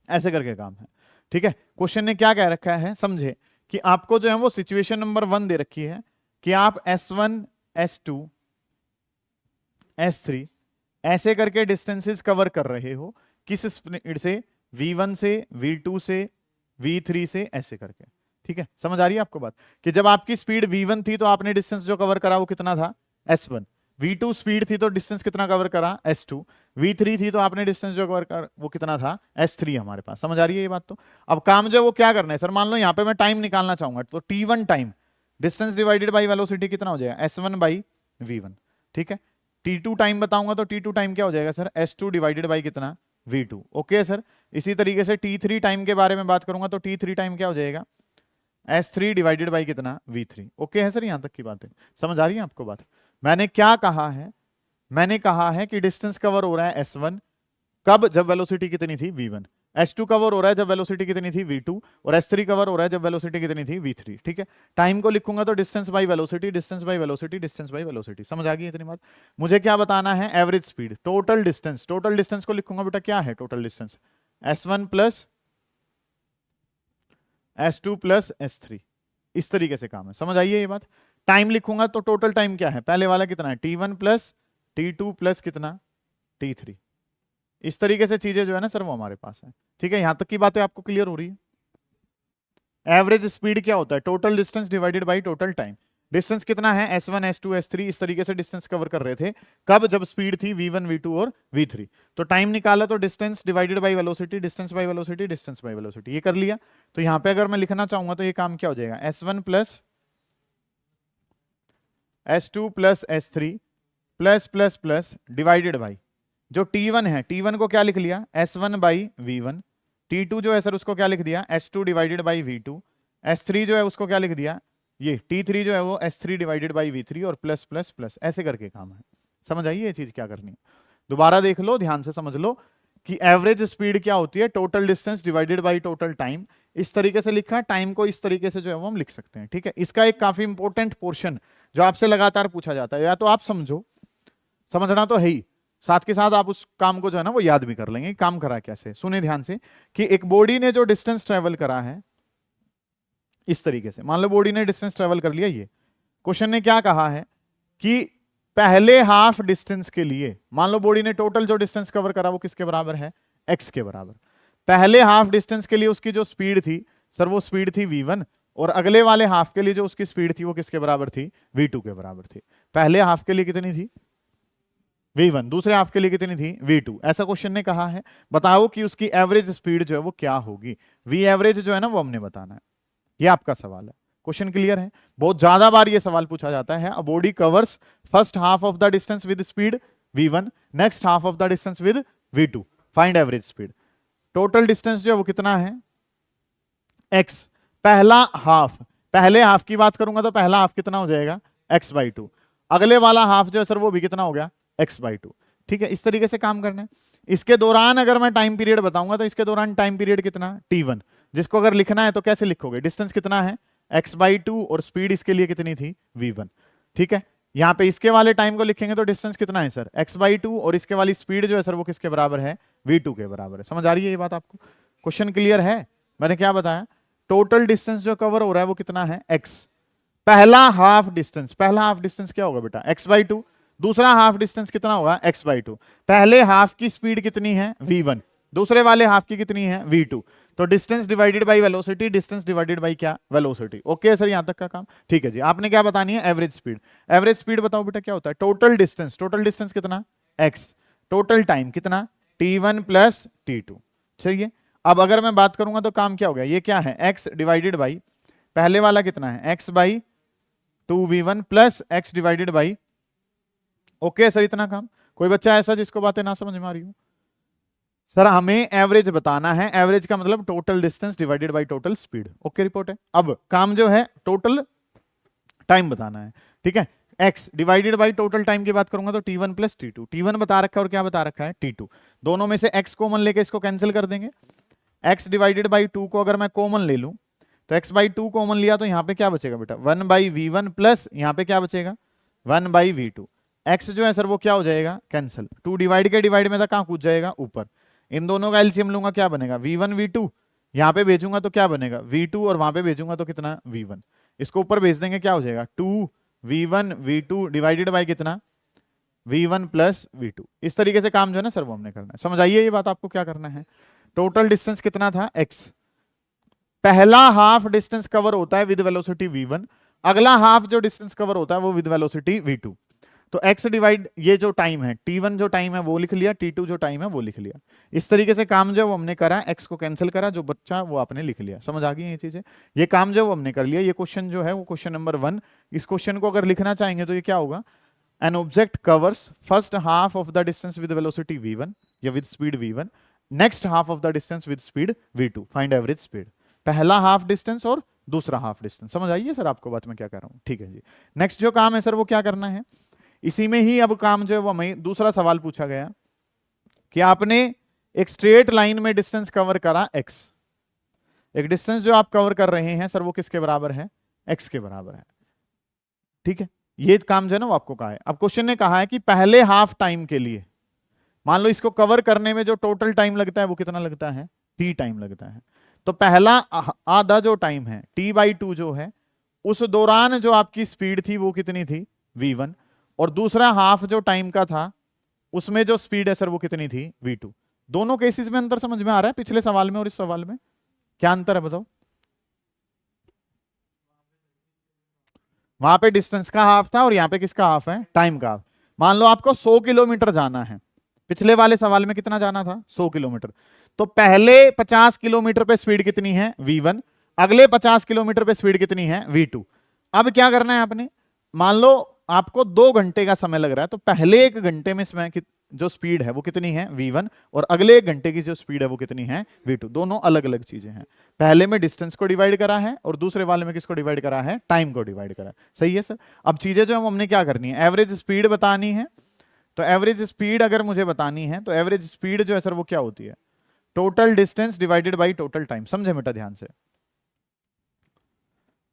ऐसे करके काम है। ठीक है, क्वेश्चन ने क्या कह रखा है, समझे कि आपको जो है वो सिचुएशन नंबर 1 दे रखी है कि आप S1 S2 S3 ऐसे करके डिस्टेंसेस कवर कर रहे हो, किस स्पीड से, V1 से, V2 से, V3 से, ऐसे करके। ठीक है, समझ आ रही है आपको बात कि जब आपकी स्पीड V1 थी तो आपने डिस्टेंस जो कवर करा वो कितना था, S1। V2 स्पीड थी तो डिस्टेंस कितना कवर करा, S2। V3 थी तो आपने डिस्टेंस जो कवर कर वो कितना था, S3 हमारे पास। समझ आ रही है ये बात? तो अब काम जो है वो क्या करना है सर, मान लो यहाँ पे मैं टाइम निकालना चाहूंगा तो T1 time, distance divided by velocity कितना हो जाएगा, S1 बाई V1। ठीक है, T2 टाइम बताऊंगा तो T2 टाइम क्या हो जाएगा सर, S2 डिवाइडेड बाई कितना, V2। ओके सर, इसी तरीके से T3 टाइम के बारे में बात करूंगा तो T3 टाइम क्या हो जाएगा, S3 डिवाइडेड बाई कितना, V3। ओके है सर, यहां तक की बात है, समझ आ रही है आपको बात? मैंने क्या कहा है, मैंने कहा है कि डिस्टेंस कवर हो रहा है S1 कब, जब वेलोसिटी कितनी थी, V1। S2 कवर हो रहा है जब वेलोसिटी कितनी थी, V2। और S3 कवर हो रहा है जब वेलोसिटी कितनी थी, V3। ठीक है, टाइम को लिखूंगा तो distance by velocity, distance by velocity, distance by velocity. समझ आ गई इतनी बात? मुझे क्या बताना है, average speed, total distance. Total distance को लिखूंगा बेटा, क्या है total distance, S1 plus S2 plus S3। इस तरीके से काम है, समझ आइए ये बात? टाइम लिखूंगा तो टोटल टाइम क्या है, पहले वाला कितना है, T1 प्लस T2 प्लस कितना, T3। इस तरीके से चीजें जो है ना सर वो हमारे पास है। ठीक है, यहां तक की बातें आपको क्लियर हो रही है? एवरेज स्पीड क्या होता है? Total distance divided by total time. Distance कितना है? S1 S2 S3 इस तरीके से डिस्टेंस कवर कर रहे थे। कब? जब स्पीड थी V1 V2 और V3। तो टाइम निकाला तो distance divided by velocity, distance by velocity, distance by velocity, ये कर लिया। तो यहां पे अगर मैं लिखना चाहूंगा तो ये काम क्या हो जाएगा? S1 plus S2 plus S3 plus plus plus divided by जो T1 है, T1 को क्या लिख लिया? S1 by V1। T2 जो है सर उसको क्या लिख दिया? S2 divided by V2। S3 जो है उसको क्या लिख दिया? ये T3 जो है वो S3 डिवाइडेड बाई V3 और प्लस प्लस प्लस ऐसे करके काम है। समझ आइए ये चीज क्या करनी है? दोबारा देख लो, ध्यान से समझ लो कि एवरेज स्पीड क्या होती है? Total distance divided by total time. इस तरीके से लिखा है, टाइम को इस तरीके से जो है वो हम लिख सकते हैं। ठीक है, इसका एक काफी इंपॉर्टेंट पोर्शन जो आपसे लगातार पूछा जाता है, या तो आप समझो, समझना तो है ही, साथ के साथ आप उस काम को जो है ना वो याद भी कर लेंगे। काम करा कैसे? सुने ध्यान से कि एक बॉडी ने जो डिस्टेंस ट्रेवल करा है इस तरीके से, मान लो बॉडी ने डिस्टेंस ट्रेवल कर लिया, ये क्वेश्चन ने क्या कहा है कि पहले हाफ डिस्टेंस के लिए, मान लो बॉडी ने टोटल जो डिस्टेंस कवर करा वो किसके बराबर है? x के बराबर। पहले हाफ डिस्टेंस के लिए उसकी जो स्पीड थी सर वो स्पीड थी v1, और अगले वाले हाफ के लिए जो उसकी स्पीड थी वो किसके बराबर थी? v2 के बराबर थी। पहले हाफ के लिए कितनी थी? v1, दूसरे हाफ के लिए कितनी थी? v2। ऐसा क्वेश्चन ने कहा है, बताओ कि उसकी एवरेज स्पीड जो है वो क्या होगी? v एवरेज जो है ना वो हमने बताना है। ये आपका सवाल है। क्वेश्चन क्लियर है? बहुत ज्यादा बार ये सवाल पूछा जाता है। A body covers first half of the distance with speed v1, next half of the distance with v2, find average speed. Total distance जो है वो कितना है? x। पहला हाफ, पहले हाफ की बात करूंगा तो पहला हाफ कितना हो जाएगा? x/2। अगले वाला हाफ जो है सर वो भी कितना हो गया? x/2। ठीक है, इस तरीके से काम करना है। इसके दौरान अगर मैं टाइम पीरियड बताऊंगा तो इसके दौरान टाइम पीरियड कितना? t1, जिसको अगर लिखना है तो कैसे लिखोगे? डिस्टेंस कितना है? x/2 और स्पीड इसके लिए कितनी थी? v1। ठीक है, यहाँ पे इसके वाले टाइम को लिखेंगे तो डिस्टेंस कितना है सर? x/2 और इसके वाली स्पीड जो है सर वो किसके बराबर है? v2 के बराबर है। समझ आ रही है ये बात आपको? क्वेश्चन क्लियर है? मैंने क्या बताया? टोटल डिस्टेंस जो कवर हो रहा है वो कितना है? x। पहला हाफ डिस्टेंस, पहला हाफ डिस्टेंस क्या होगा बेटा? x/2। दूसरा हाफ डिस्टेंस कितना होगा? x/2। पहले हाफ की स्पीड कितनी है? v1। दूसरे वाले हाफ की कितनी है? v2। तो distance divided by velocity, distance divided by क्या? वेलोसिटी। ओके सर, यहां तक का काम ठीक है जी। आपने क्या बतानी है? Average speed. एवरेज स्पीड बताओ बेटा क्या होता है? टोटल डिस्टेंस, टोटल डिस्टेंस कितना? x। टोटल टाइम कितना? t1 plus t2। चाहिए। अब अगर मैं बात करूंगा तो काम क्या हो गया? ये क्या है? x डिवाइडेड बाई पहले वाला कितना है? x/2v1 plus x divided by. Okay sir, इतना काम। कोई बच्चा ऐसा जिसको बातें ना समझ में आ रही हो? सर हमें एवरेज बताना है। एवरेज का मतलब total distance divided by total speed. Okay, report है। अब काम जो है टोटल टाइम बताना है। ठीक है, x divided by total time की बात करूंगा तो t1 प्लस t2। t1 बता रखा है और क्या बता रखा है? t2। दोनों में से x कॉमन लेके इसको कैंसिल कर देंगे। x डिवाइडेड बाई 2 को अगर मैं कॉमन ले लूं तो x/2 कॉमन लिया तो यहां पे क्या बचेगा बेटा? 1/v1 प्लस यहां पे क्या बचेगा? 1/v2। x जो है सर वो क्या हो जाएगा? कैंसिल। 2 डिवाइड के डिवाइड में था, कहां कूद जाएगा? ऊपर। इन दोनों का एलसीएम लूंगा, क्या बनेगा? v1 v2। यहां पे भेजूंगा तो क्या बनेगा? v2, और वहां पे भेजूंगा तो कितना? v1। इसको ऊपर भेज देंगे, क्या हो जाएगा? 2v1 v2 डिवाइडेड बाई कितना? v1 plus v2। इस तरीके से काम जो है ना सर वो हमने करना है। समझ आइए ये बात आपको क्या करना है? टोटल डिस्टेंस कितना था? x। पहला हाफ डिस्टेंस कवर होता है विद वेलोसिटी v1, अगला हाफ जो डिस्टेंस कवर होता है वो विद वेलोसिटी v2। तो x डिवाइड ये जो टाइम है t1 जो टाइम है वो लिख लिया, t2 जो टाइम है वो लिख लिया। इस तरीके से काम जो वो हमने करा, x को कैंसिल करा, जो बच्चा वो आपने लिख लिया। समझ आ गई ये चीजें? ये काम जो वो हमने कर लिया। ये क्वेश्चन जो है वो क्वेश्चन नंबर 1। इस क्वेश्चन को अगर लिखना चाहेंगे तो ये क्या होगा? An object covers first half of the distance with velocity v1 या with speed v1, next half of the distance with speed v2, find average speed. पहला हाफ डिस्टेंस और दूसरा हाफ डिस्टेंस। समझ आइए सर आपको बात मैं क्या कर रहा हूं? ठीक है जी। नेक्स्ट जो काम है सर वो क्या करना है? इसी में ही अब काम जो है वो हमें दूसरा सवाल पूछा गया कि आपने एक स्ट्रेट लाइन में डिस्टेंस कवर करा x। एक डिस्टेंस जो आप कवर कर रहे हैं सर वो किसके बराबर है? x के बराबर है। ठीक है, ये काम जो है ना वो आपको कहा है। अब क्वेश्चन ने कहा है कि पहले हाफ टाइम के लिए, मान लो इसको कवर करने में जो टोटल टाइम लगता है वो कितना लगता है? t टाइम लगता है। तो पहला आधा जो टाइम है t/2 जो है, उस दौरान जो आपकी स्पीड थी वो कितनी थी? v1। और दूसरा हाफ जो टाइम का था उसमें जो स्पीड है सर वो कितनी थी? v2। दोनों केसेस में अंतर समझ में आ रहा है? पिछले सवाल में और इस सवाल में क्या अंतर है बताओ? वहां पे डिस्टेंस का हाफ था और यहाँ पे किसका हाफ है, टाइम का हाफ। मान लो आपको 100 किलोमीटर जाना है, पिछले वाले सवाल में कितना जाना था, 100 किलोमीटर। तो पहले 50 किलोमीटर पे स्पीड कितनी है, v1, अगले 50 किलोमीटर पे स्पीड कितनी है, v2। अब क्या करना है आपने, मान लो आपको 2 घंटे का समय लग रहा है, तो पहले 1 घंटे में जो स्पीड है वो कितनी है, v1, और अगले 1 घंटे की जो स्पीड है वो कितनी है, v2। दोनों अलग अलग चीजें हैं। पहले में डिस्टेंस को डिवाइड करा है और दूसरे वाले में किसको डिवाइड करा है, टाइम को डिवाइड करा है। सही है सर। अब चीजें जो हमने क्या करनी है, एवरेज स्पीड बतानी है। तो एवरेज स्पीड अगर मुझे बतानी है तो एवरेज स्पीड जो है सर वो क्या होती है, total distance divided by total time. समझे बेटा ध्यान से,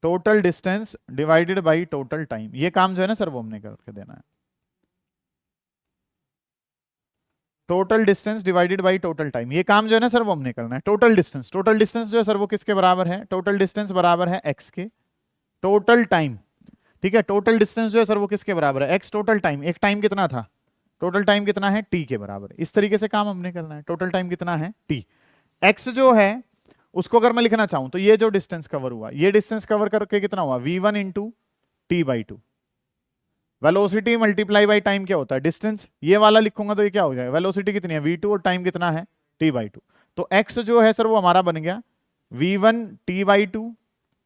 total distance divided by total time, ये काम जो है ना सर वो हमने करके देना है। Total distance divided by total time, ये काम जो है ना सर वो हमने करना है। टोटल डिस्टेंस जो है सर वो किसके बराबर है, टोटल डिस्टेंस बराबर है x के, टोटल टाइम, ठीक है, टोटल डिस्टेंस जो है सर वो किसके बराबर है, x टोटल टाइम। एक टाइम कितना था, टोटल टाइम कितना है, t के बराबर। इस तरीके से काम हमने करना है। टोटल टाइम कितना है, t। x जो है उसको अगर मैं लिखना चाहूं तो ये जो डिस्टेंस कवर हुआ, ये डिस्टेंस कवर करके कितना हुआ, v1 into T by two. Velocity multiply by time क्या होता है, डिस्टेंस। ये वाला लिखूंगा तो ये क्या हो जाएगा, वेलोसिटी कितनी है, v2, और टाइम कितना है, t बाई टू। तो x जो है सर वो हमारा बन गया v1 t by two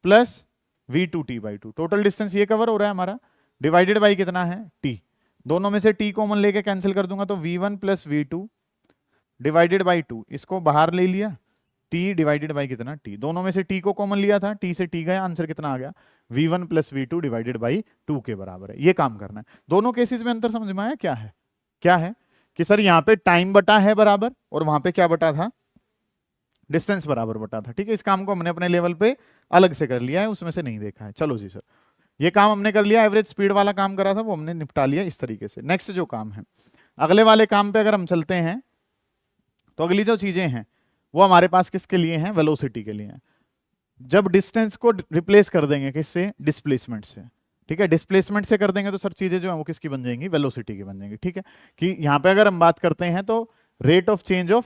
plus v2 t by two. Total distance ये कवर हो रहा है हमारा, डिवाइडेड बाई कितना है, t। दोनों में से t कॉमन लेके कैंसिल कर दूंगा तो v1 plus v2 divided by 2, इसको बाहर ले लिया, t डिवाइडेड बाई कितना, t। दोनों में से t को कॉमन लिया था, t से t गया, आंसर कितना आ गया, v1 plus v2 divided by 2 के बराबर है। ये काम करना है। दोनों केसेस में अंतर समझ में आया, क्या है, क्या है कि सर यहाँ पे टाइम बटा है बराबर, और वहां पे क्या बटा था, डिस्टेंस बराबर बटा था। ठीक है, इस काम को हमने अपने लेवल पे अलग से कर लिया है, उसमें से नहीं देखा है। चलो जी सर, ये काम हमने कर लिया, एवरेज स्पीड वाला काम करा था वो हमने निपटा लिया इस तरीके से। नेक्स्ट जो काम है, अगले वाले काम पे अगर हम चलते हैं तो अगली जो चीजें हैं वो हमारे पास किसके लिए हैं, वेलोसिटी के लिए हैं। जब डिस्टेंस को रिप्लेस कर देंगे किससे, डिस्प्लेसमेंट से, ठीक है, डिस्प्लेसमेंट से कर देंगे तो सर चीजें जो है वो किसकी बन जाएंगी, वेलोसिटी की बन जाएंगी। ठीक है, कि यहाँ पे अगर हम बात करते हैं तो रेट ऑफ चेंज ऑफ,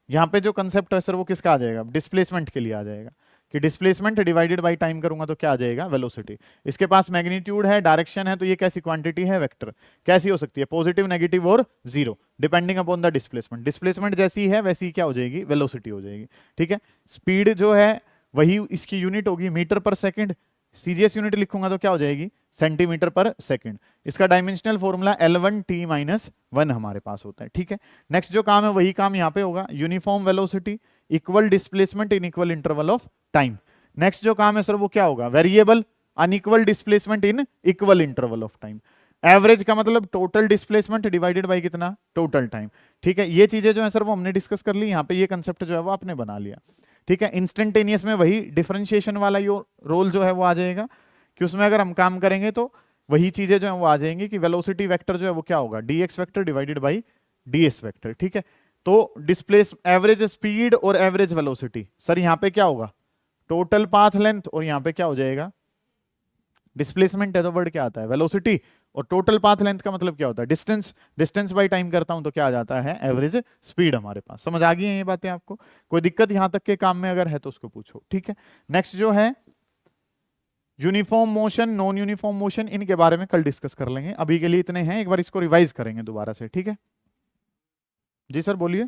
यहाँ पे जो कंसेप्ट है सर वो किसका आ जाएगा, डिस्प्लेसमेंट के लिए आ जाएगा, कि डिस्प्लेसमेंट डिवाइडेड बाई टाइम करूंगा तो क्या आ जाएगा, वेलोसिटी। इसके पास मैग्नीट्यूड है, डायरेक्शन है, तो ये कैसी क्वांटिटी है, वेक्टर। कैसी हो सकती है, पॉजिटिव, नेगेटिव और zero, depending upon the displacement. Displacement जैसी है वैसी क्या हो जाएगी, वेलोसिटी हो जाएगी। ठीक है, स्पीड जो है वही इसकी यूनिट होगी metre per second, CGS unit लिखूंगा तो क्या हो जाएगी, सेंटीमीटर पर सेकंड। इसका डायमेंशनल फॉर्मूला L1T-1 हमारे पास होता है। ठीक है, नेक्स्ट जो काम है वही काम यहाँ पे होगा, uniform velocity equal displacement in equal interval of time. Next जो काम है सर वो क्या होगा, variable unequal displacement in equal interval of time. Average का मतलब टोटल डिस्प्लेसमेंट डिवाइडेड बाई कितना, टोटल टाइम। ठीक है, ये चीजें जो है सर वो हमने डिस्कस कर ली, यहाँ पे ये कंसेप्ट जो है वो आपने बना लिया। ठीक है, इंस्टेंटेनियस में वही डिफरेंशिएशन वाला यो रोल जो है वो आ जाएगा, कि उसमें अगर हम काम करेंगे तो वही चीजें जो है वो आ जाएंगी, कि वेलोसिटी वेक्टर जो है वो क्या होगा, dx vector divided by ds vector. ठीक है, तो डिस्प्लेस एवरेज स्पीड और एवरेज वेलोसिटी, सर यहाँ पे क्या होगा, टोटल पाथ लेंथ, और यहाँ पे क्या हो जाएगा, डिस्प्लेसमेंट है तो वर्ड क्या आता है, वेलोसिटी, और टोटल पाथ लेंथ का मतलब क्या होता है, डिस्टेंस। डिस्टेंस बाई टाइम करता हूं तो क्या आ जाता है, एवरेज स्पीड हमारे पास। समझ आ गई है ये बातें आपको, कोई दिक्कत यहां तक के काम में अगर है तो उसको पूछो। ठीक है, नेक्स्ट जो है uniform motion, non uniform motion, इनके बारे में कल डिस्कस कर लेंगे। अभी के लिए इतने हैं, एक बार इसको रिवाइज करेंगे दोबारा से। ठीक है जी सर, बोलिए।